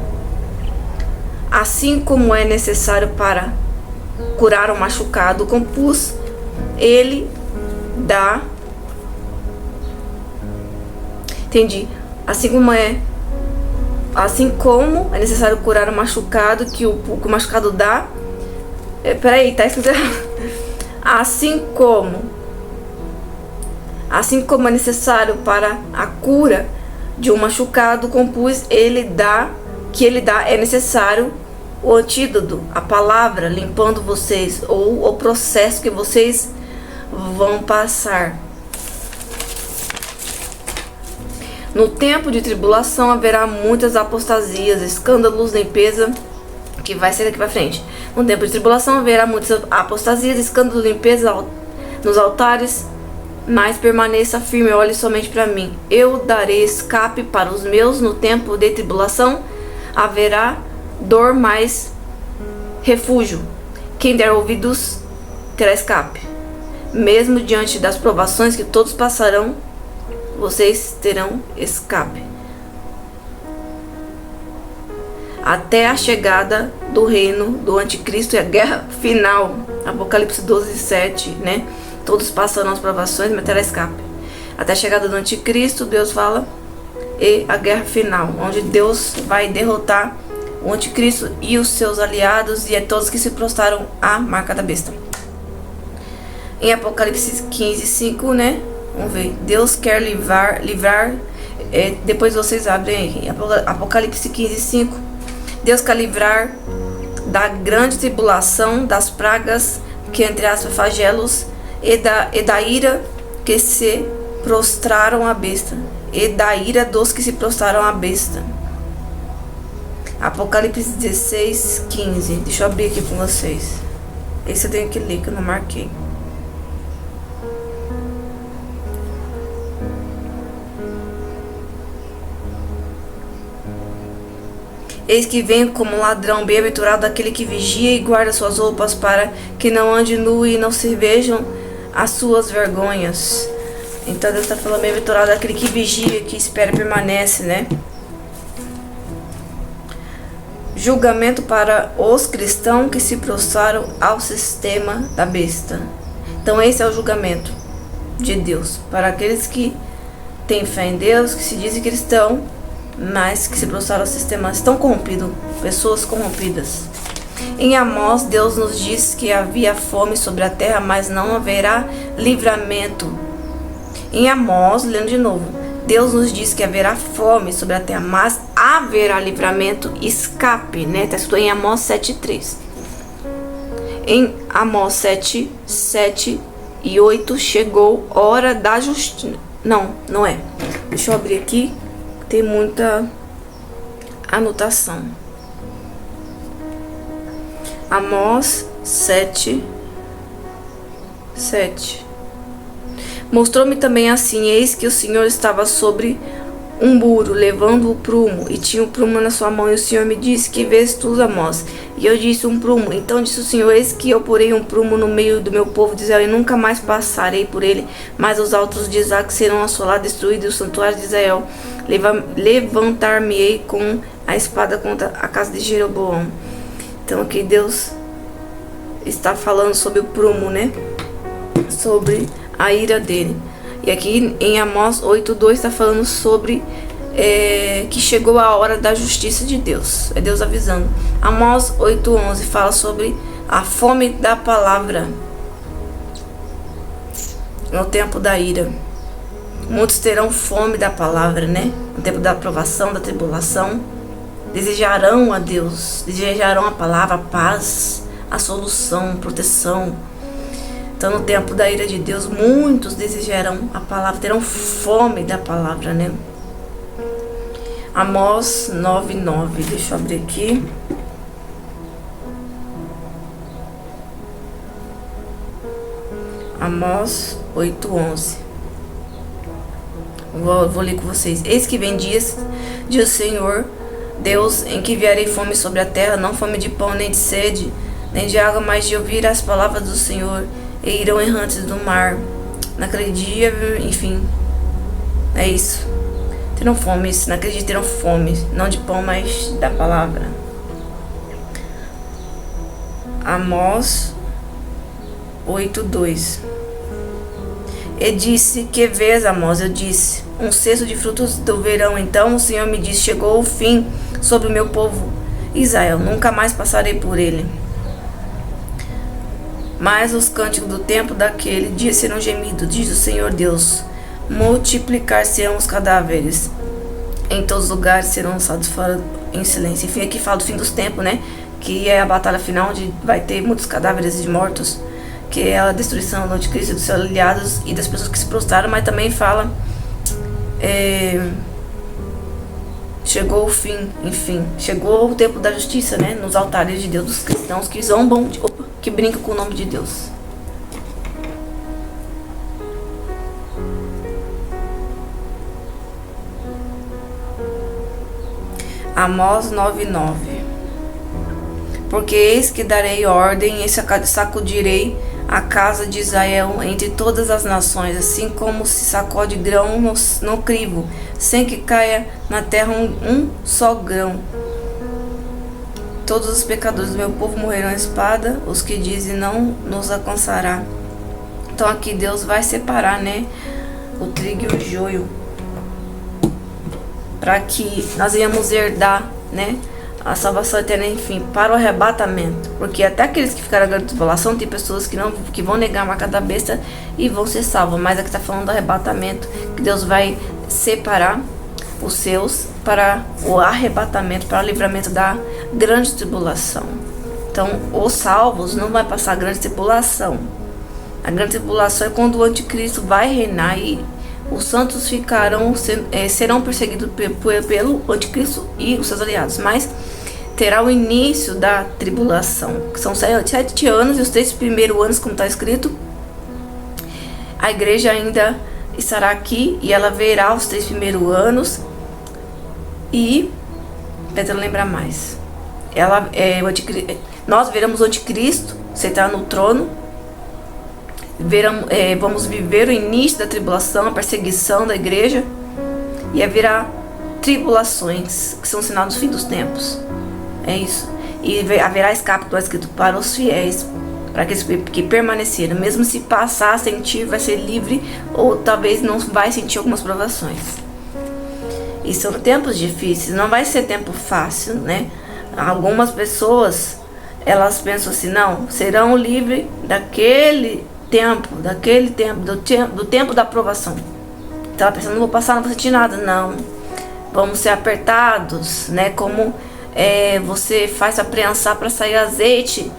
Assim como é necessário para curar o machucado com pus, ele dá. Entendi. Assim como é necessário curar o machucado, que o machucado dá. Peraí, tá escrito. Assim como é necessário para a cura de um machucado com pus, é necessário o antídoto, a palavra limpando vocês, ou o processo que vocês vão passar. No tempo de tribulação haverá muitas apostasias, escândalos, limpeza, que vai ser daqui para frente. No tempo de tribulação haverá muitas apostasias, escândalos, limpeza nos altares, mas permaneça firme, olhe somente para mim. Eu darei escape para os meus. No tempo de tribulação haverá dor, mas refúgio. Quem der ouvidos terá escape. Mesmo diante das provações que todos passarão, vocês terão escape. até a chegada do reino do anticristo e a guerra final. Apocalipse 12:7, né? Todos passarão as provações, mas terá escape. Até a chegada do anticristo, Deus fala, e a guerra final, onde Deus vai derrotar o anticristo e os seus aliados e a todos que se prostraram à marca da besta. Em Apocalipse 15:5, né? Vamos ver. Deus quer livrar depois vocês abrem aí. Apocalipse 15:5. Deus quer livrar da grande tribulação, das pragas, que entre aspas flagelos, e da ira que se prostraram à besta. E da ira dos que se prostraram à besta. Apocalipse 16:15. Deixa eu abrir aqui com vocês. Esse eu tenho que ler, que eu não marquei. Eis que vem como ladrão, bem-aventurado aquele que vigia e guarda suas roupas, para que não ande nu e não se vejam as suas vergonhas. Então Deus está falando, bem-aventurado aquele que vigia, que espera e permanece, né? Julgamento para os cristãos que se prostraram ao sistema da besta. Então esse é o julgamento de Deus para aqueles que têm fé em Deus, que se dizem cristãos, mas que se prostraram ao sistema, estão corrompidos, pessoas corrompidas. Em Amós, Deus nos diz que havia fome sobre a terra, mas não haverá livramento. Em Amós, lendo de novo, Deus nos diz que haverá fome sobre a terra, mas haverá livramento, escape, né? Está escrito em Amós 7:3. Em Amós 7 e 8, chegou hora da justiça. Não é. Deixa eu abrir aqui. Tem muita anotação. Amós 7. Mostrou-me também assim, eis que o Senhor estava sobre um burro, levando o prumo, e tinha o prumo na sua mão, e o Senhor me disse, que vês tu, Amós? E eu disse, um prumo. Então disse o Senhor, eis que eu porei um prumo no meio do meu povo de Israel, e nunca mais passarei por ele, mas os altos de Isaac serão assolados, destruídos, e os santuários de Israel levantar-me-ei com a espada contra a casa de Jeroboão. Então aqui Deus está falando sobre o prumo, né? Sobre a ira dele. E aqui em Amós 8:2 está falando sobre que chegou a hora da justiça de Deus. É Deus avisando. Amós 8:11 fala sobre a fome da palavra no tempo da ira. Muitos terão fome da palavra, né? No tempo da aprovação, da tribulação. Desejarão a Deus, desejarão a palavra, a paz, a solução, proteção. Então, no tempo da ira de Deus, muitos desejarão a palavra, terão fome da palavra, né? Amós 9:9. Deixa eu abrir aqui. Amós 8:11. Vou ler com vocês. Eis que vem dias, diz o Senhor Deus, em que enviarei fome sobre a terra, não fome de pão, nem de sede, nem de água, mas de ouvir as palavras do Senhor, e irão errantes do mar. Naquele dia, enfim, é isso. Terão fome, naquele dia terão fome, não de pão, mas da palavra. Amós 8:2. E disse, que vês, Amós? Eu disse, um cesto de frutos do verão. Então o Senhor me disse, chegou o fim sobre o meu povo Israel, nunca mais passarei por ele. Mas os cânticos do tempo daquele dia serão gemidos, diz o Senhor Deus. Multiplicar-se-ão os cadáveres, em todos os lugares serão lançados fora em silêncio. Enfim, aqui fala do fim dos tempos, né? Que é a batalha final, onde vai ter muitos cadáveres de mortos, que é a destruição do anticristo, dos seus aliados e das pessoas que se prostraram. Mas também fala chegou o fim, enfim, chegou o tempo da justiça, né? Nos altares de Deus, dos cristãos que zombam, que brincam com o nome de Deus. Amós 9:9. Porque eis que darei ordem e sacudirei a casa de Israel entre todas as nações, assim como se sacode grão no crivo, sem que caia na terra um só grão. Todos os pecadores do meu povo morrerão à espada, os que dizem não nos alcançará. Então aqui Deus vai separar, né, o trigo e o joio, para que nós venhamos herdar, né, a salvação eterna, enfim, para o arrebatamento. Porque até aqueles que ficaram na grande tribulação, tem pessoas que vão negar a marca da besta e vão ser salvos. Mas aqui está falando do arrebatamento, que Deus vai separar os seus para o arrebatamento, para o livramento da grande tribulação. Então, os salvos não vai passar a grande tribulação. A grande tribulação é quando o anticristo vai reinar e os santos serão perseguidos pelo anticristo e os seus aliados. Mas terá o início da tribulação, que são 7 anos, e os 3 primeiros anos, como está escrito, a igreja ainda estará aqui e ela verá os 3 primeiros anos. E tentando lembrar mais, nós veremos o anticristo sentar no trono, vamos viver o início da tribulação, a perseguição da igreja, e haverá tribulações, que são sinal do fim dos tempos. É isso. E haverá escape, do escrito, para os fiéis, para aqueles que permaneceram. Mesmo se passar a sentir, vai ser livre, ou talvez não vai sentir algumas provações. E são tempos difíceis, não vai ser tempo fácil, né? Algumas pessoas, elas pensam assim, não, serão livres do tempo da aprovação. Então ela pensa, não vou passar, não vou sentir nada. Não, vamos ser apertados, né? Como você faz para prensar para sair azeite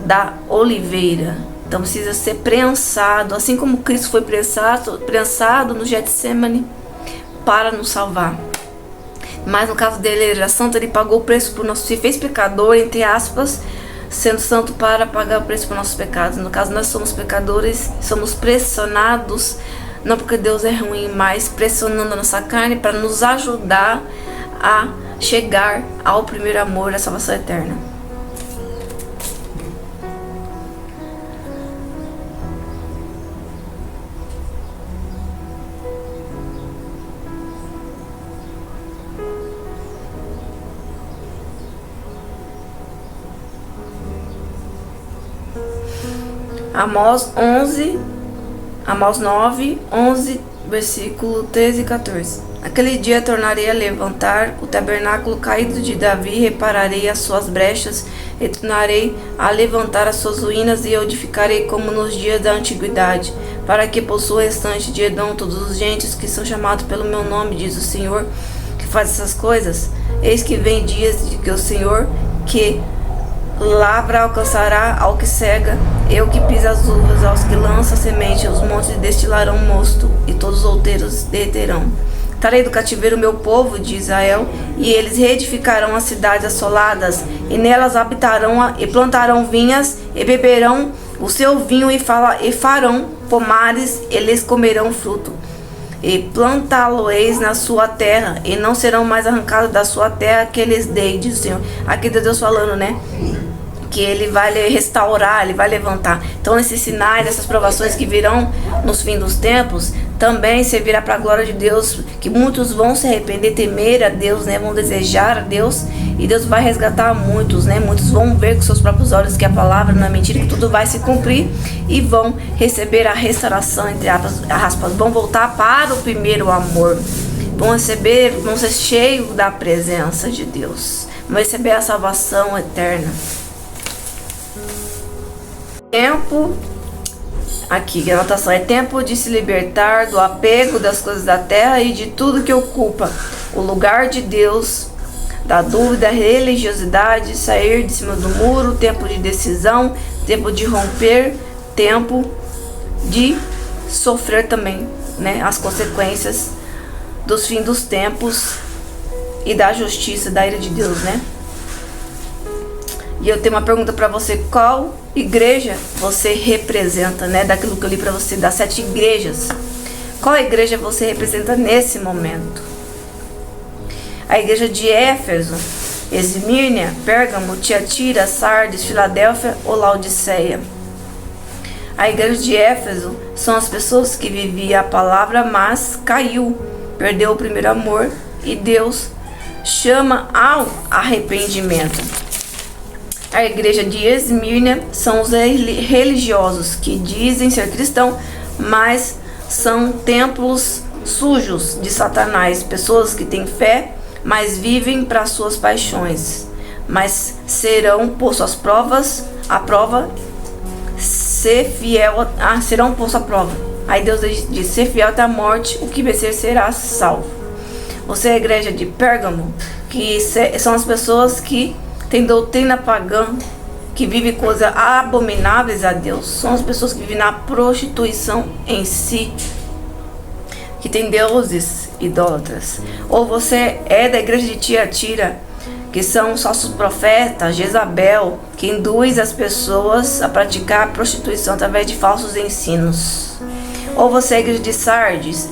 da oliveira. Então precisa ser prensado, assim como Cristo foi prensado no Getsemane para nos salvar. Mas no caso dele, ele era santo, ele pagou o preço por nós, se fez pecador, entre aspas, sendo santo para pagar o preço por nossos pecados. No caso, nós somos pecadores, somos pressionados, não porque Deus é ruim, mas pressionando a nossa carne para nos ajudar a chegar ao primeiro amor da salvação eterna. Amós 9, 11, versículo 13 e 14. Aquele dia tornarei a levantar o tabernáculo caído de Davi, repararei as suas brechas, e tornarei a levantar as suas ruínas, e edificarei como nos dias da antiguidade, para que possua o restante de Edom todos os gentes que são chamados pelo meu nome, diz o Senhor, que faz essas coisas. Eis que vem dias de que o Senhor, que lavra, alcançará ao que cega, eu que pisa as uvas, aos que lança a semente, os montes destilarão mosto, e todos os outeiros derreterão. Trarei do cativeiro o meu povo de Israel, e eles reedificarão as cidades assoladas, e nelas habitarão e plantarão vinhas, e beberão o seu vinho, e farão pomares, e eles comerão fruto. E plantá-lo-eis na sua terra, e não serão mais arrancados da sua terra que eles dei, diz o Senhor. Aqui Deus falando, né? Que ele vai restaurar, ele vai levantar. Então esses sinais, essas provações que virão nos fins dos tempos, também servirá para a glória de Deus, que muitos vão se arrepender, temer a Deus, né? Vão desejar a Deus, e Deus vai resgatar muitos, né? Muitos vão ver com seus próprios olhos que a palavra não é mentira, que tudo vai se cumprir, e vão receber a restauração, entre aspas, vão voltar para o primeiro amor, vão ser cheios da presença de Deus, vão receber a salvação eterna. Tempo, aqui a anotação é tempo de se libertar do apego das coisas da terra e de tudo que ocupa o lugar de Deus, da dúvida, religiosidade, sair de cima do muro, tempo de decisão, tempo de romper, tempo de sofrer também, né, as consequências dos fins dos tempos e da justiça, da ira de Deus, né? E eu tenho uma pergunta para você: qual igreja você representa, né? Daquilo que eu li para você, das 7 igrejas. Qual igreja você representa nesse momento? A igreja de Éfeso, Esmírnia, Pérgamo, Tiatira, Sardes, Filadélfia ou Laodiceia? A igreja de Éfeso são as pessoas que viviam a palavra, mas caiu, perdeu o primeiro amor, e Deus chama ao arrependimento. A igreja de Esmirna são os religiosos que dizem ser cristão, mas são templos sujos de Satanás, pessoas que têm fé, mas vivem para suas paixões, mas serão postos às provas, à prova, ser fiel, serão postos à prova. Aí Deus diz, ser fiel até a morte, o que vencer será salvo. Você é a igreja de Pérgamo, que são as pessoas que têm doutrina pagã, que vivem coisas abomináveis a Deus. São as pessoas que vivem na prostituição em si, que tem deuses idólatras. Ou você é da igreja de Tiatira, que são os falsos profetas, Jezabel, que induz as pessoas a praticar a prostituição através de falsos ensinos. Ou você é a igreja de Sardes,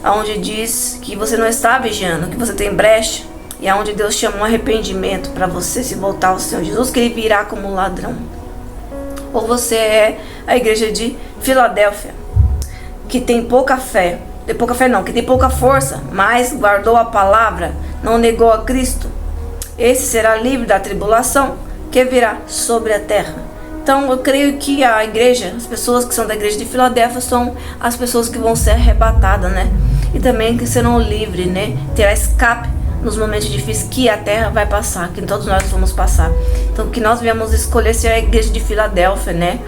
onde diz que você não está vigiando, que você tem brecha, e é onde Deus chama um arrependimento para você se voltar ao Senhor Jesus, que Ele virá como ladrão. Ou você é a igreja de Filadélfia, que tem pouca fé, que tem pouca força, mas guardou a palavra, não negou a Cristo. Esse será livre da tribulação que virá sobre a terra. Então eu creio que a igreja, as pessoas que são da igreja de Filadélfia são as pessoas que vão ser arrebatadas, né? E também que serão livres, né? Terá escape nos momentos difíceis que a terra vai passar, que todos nós vamos passar. Então que nós viemos escolher ser a igreja de Filadélfia, né?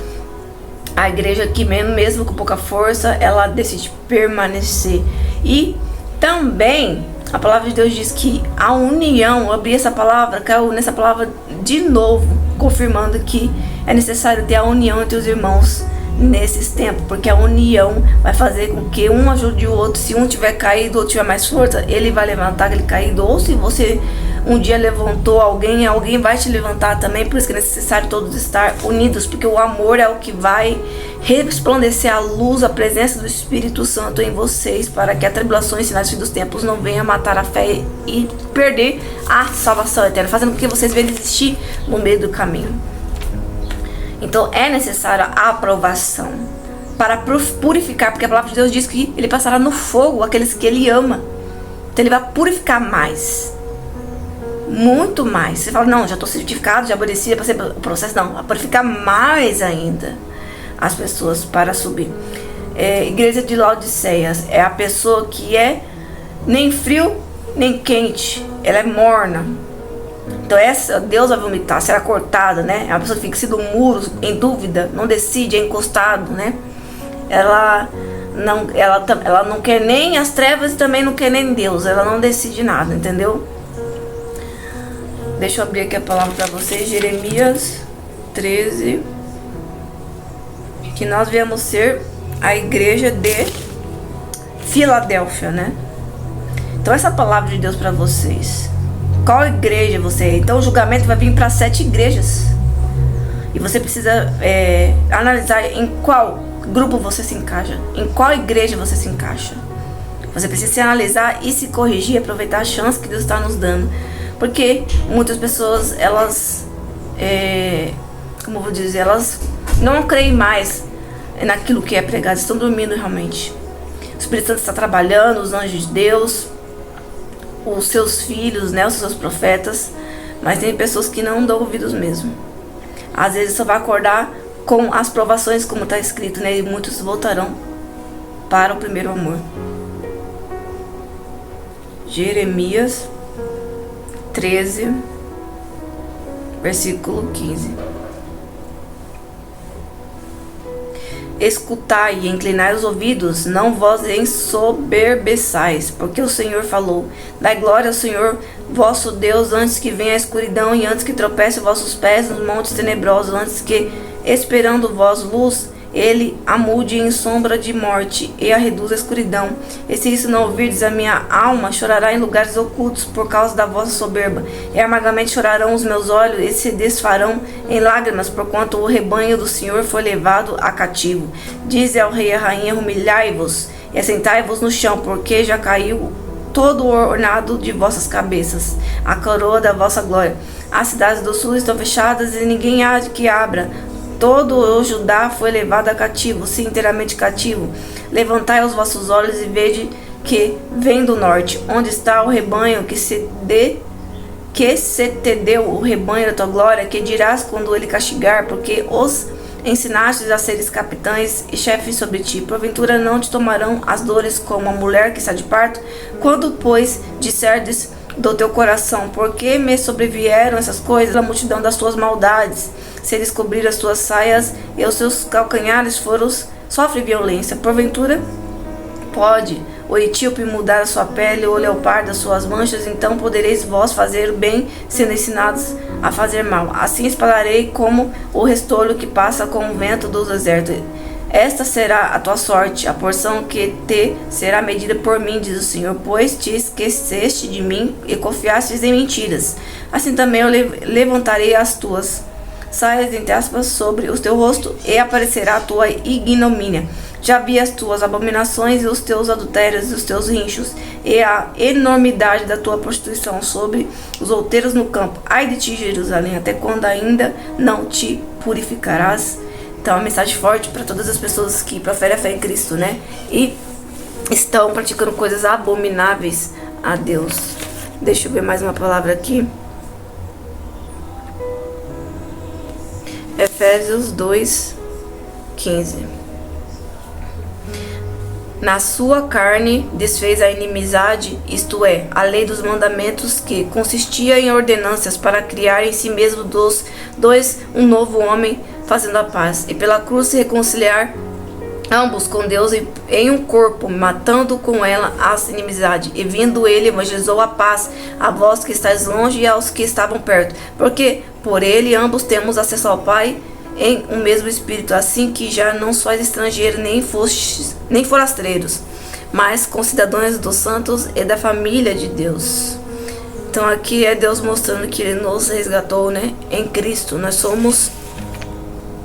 A igreja que mesmo com pouca força, ela decide permanecer. E também a palavra de Deus diz que a união, eu abri essa palavra, caiu nessa palavra de novo, confirmando que é necessário ter a união entre os irmãos nesses tempos, porque a união vai fazer com que um ajude o outro. Se um tiver caído ou tiver mais força, ele vai levantar aquele caído. Ou se você um dia levantou alguém vai te levantar também. Por isso que é necessário todos estar unidos, porque o amor é o que vai resplandecer a luz, a presença do Espírito Santo em vocês, para que a tribulação e sinais dos tempos não venha matar a fé e perder a salvação eterna, fazendo com que vocês venham desistir no meio do caminho. Então é necessária a aprovação para purificar, porque a palavra de Deus diz que Ele passará no fogo aqueles que Ele ama. Então Ele vai purificar mais, muito mais. Você fala, não, já estou certificado, já obedeci, já passei pelo processo. Não, vai purificar mais ainda as pessoas para subir. Igreja de Laodiceias é a pessoa que é nem frio nem quente, ela é morna. Então Deus vai vomitar, será cortada, né? É uma pessoa que fica no muro, em dúvida, não decide, é encostado, né? Ela não quer nem as trevas e também não quer nem Deus, ela não decide nada, entendeu? Deixa eu abrir aqui a palavra para vocês, Jeremias 13, que nós viemos ser a igreja de Filadélfia, né? Então essa palavra de Deus para vocês, qual igreja você é? Então o julgamento vai vir para 7 igrejas. E você precisa analisar em qual grupo você se encaixa. Em qual igreja você se encaixa. Você precisa se analisar e se corrigir. Aproveitar a chance que Deus está nos dando. Porque muitas pessoas, elas como eu vou dizer, elas não creem mais naquilo que é pregado. Estão dormindo realmente. O Espírito Santo está trabalhando, os anjos de Deus, os seus filhos, né, os seus profetas, mas tem pessoas que não dão ouvidos mesmo. Às vezes só vai acordar com as provações, como está escrito, né, e muitos voltarão para o primeiro amor. Jeremias 13, versículo 15. Escutai e inclinai os ouvidos, não vos ensoberbeçais, porque o Senhor falou. Dai glória ao Senhor, vosso Deus, antes que venha a escuridão e antes que tropece vossos pés nos montes tenebrosos, antes que, esperando vós luz, Ele a mude em sombra de morte e a reduza a escuridão. E se isso não ouvirdes, a minha alma chorará em lugares ocultos por causa da vossa soberba. E amargamente chorarão os meus olhos e se desfarão em lágrimas, porquanto o rebanho do Senhor foi levado a cativo. Dize ao rei e à rainha, humilhai-vos e assentai-vos no chão, porque já caiu todo o ornado de vossas cabeças, a coroa da vossa glória. As cidades do sul estão fechadas e ninguém há que abra. Todo o Judá foi levado a cativo, sim, inteiramente cativo. Levantai os vossos olhos e vede que vem do norte, onde está o rebanho que se que se te deu o rebanho da tua glória, que dirás quando ele castigar, porque os ensinastes a seres capitães e chefes sobre ti. Porventura não te tomarão as dores como a mulher que está de parto? Quando, pois, disserdes do teu coração, por que me sobrevieram essas coisas? A multidão das tuas maldades, se descobrir as tuas saias e os seus calcanhares sofre violência. Porventura pode o etíope mudar a sua pele, ou o leopardo as suas manchas, então podereis vós fazer o bem, sendo ensinados a fazer mal. Assim espalharei como o restolho que passa com o vento dos desertos. Esta será a tua sorte, a porção que te será medida por mim, diz o Senhor, pois te esqueceste de mim e confiastes em mentiras. Assim também eu levantarei as tuas saias, entre aspas, sobre o teu rosto, e aparecerá a tua ignomínia. Já vi as tuas abominações e os teus adultérios e os teus rinchos, e a enormidade da tua prostituição sobre os outeiros no campo. Ai de ti, Jerusalém, até quando ainda não te purificarás? Então, é uma mensagem forte para todas as pessoas que proferem a fé em Cristo, né? E estão praticando coisas abomináveis a Deus. Deixa eu ver mais uma palavra aqui. Efésios 2:15. Na sua carne desfez a inimizade, isto é, a lei dos mandamentos, que consistia em ordenanças para criar em si mesmo dos dois um novo homem, fazendo a paz, e pela cruz se reconciliar ambos com Deus em um corpo, matando com ela a inimizade. E vindo ele, evangelizou a paz a vós que estáis longe e aos que estavam perto, porque por ele ambos temos acesso ao Pai em um mesmo Espírito, assim que já não sois estrangeiros nem forasteiros, mas concidadãos dos santos e da família de Deus. Então aqui é Deus mostrando que Ele nos resgatou, né? Em Cristo. Nós somos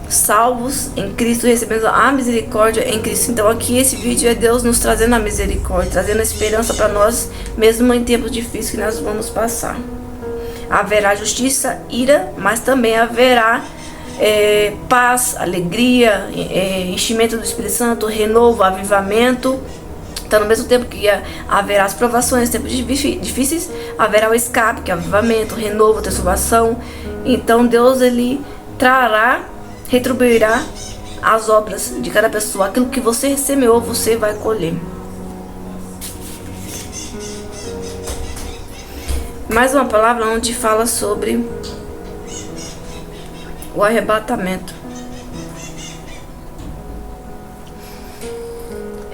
salvos em Cristo, recebendo a misericórdia em Cristo. Então aqui esse vídeo é Deus nos trazendo a misericórdia, trazendo a esperança para nós, mesmo em tempos difíceis que nós vamos passar. Haverá justiça, ira, mas também haverá paz, alegria, enchimento do Espírito Santo, renovo, avivamento. Então, no mesmo tempo que haverá as provações, tempos difíceis, haverá o escape, que é o avivamento, renovo, transformação. Então, Deus, Ele retribuirá as obras de cada pessoa. Aquilo que você semeou, você vai colher. Mais uma palavra onde fala sobre o arrebatamento.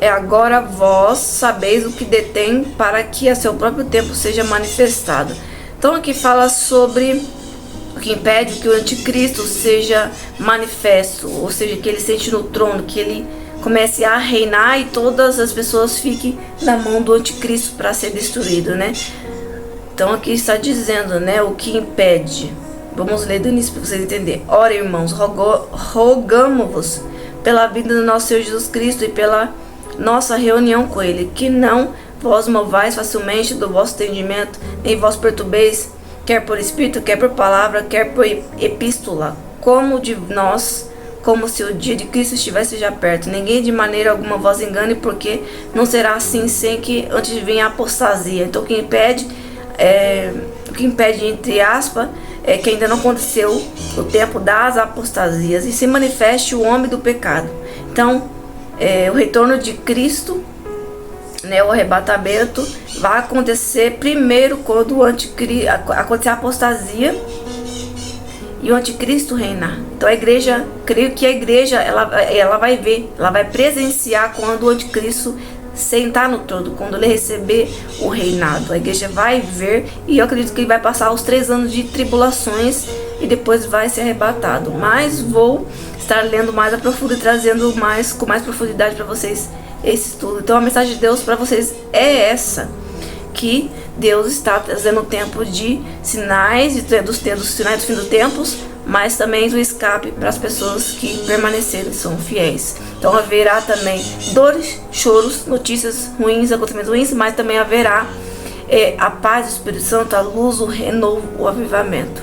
É agora vós sabeis o que detém, para que a seu próprio tempo seja manifestado. Então aqui fala sobre o que impede que o anticristo seja manifesto, ou seja, que ele sente no trono, que ele comece a reinar e todas as pessoas fiquem na mão do anticristo para ser destruído, né? Então aqui está dizendo, né, o que impede. Vamos ler do início para vocês entenderem. Ora, irmãos, rogamo-vos pela vida do nosso Senhor Jesus Cristo e pela nossa reunião com Ele, que não vos movais facilmente do vosso entendimento, nem vos perturbeis, quer por espírito, quer por palavra, quer por epístola, como de nós, como se o dia de Cristo estivesse já perto. Ninguém de maneira alguma vos engane, porque não será assim sem que antes venha a apostasia. Então o que impede, entre aspas, é que ainda não aconteceu o tempo das apostasias e se manifeste o homem do pecado. Então, o retorno de Cristo, né, o arrebatamento, vai acontecer primeiro quando acontecer a apostasia e o anticristo reinar. Então a igreja, creio que a igreja ela vai ver, ela vai presenciar quando o anticristo sentar no trono, quando ele receber o reinado. A igreja vai ver, e eu acredito que ele vai passar os 3 anos de tribulações e depois vai ser arrebatado. Mas vou estar lendo mais a profundo e trazendo com mais profundidade para vocês esse estudo. Então a mensagem de Deus para vocês é essa, que Deus está trazendo o tempo de sinais, dos sinais do fim dos tempos, mas também do escape para as pessoas que permanecerem, são fiéis. Então haverá também dores, choros, notícias ruins, acontecimentos ruins, mas também haverá a paz do Espírito Santo, a luz, o renovo, o avivamento.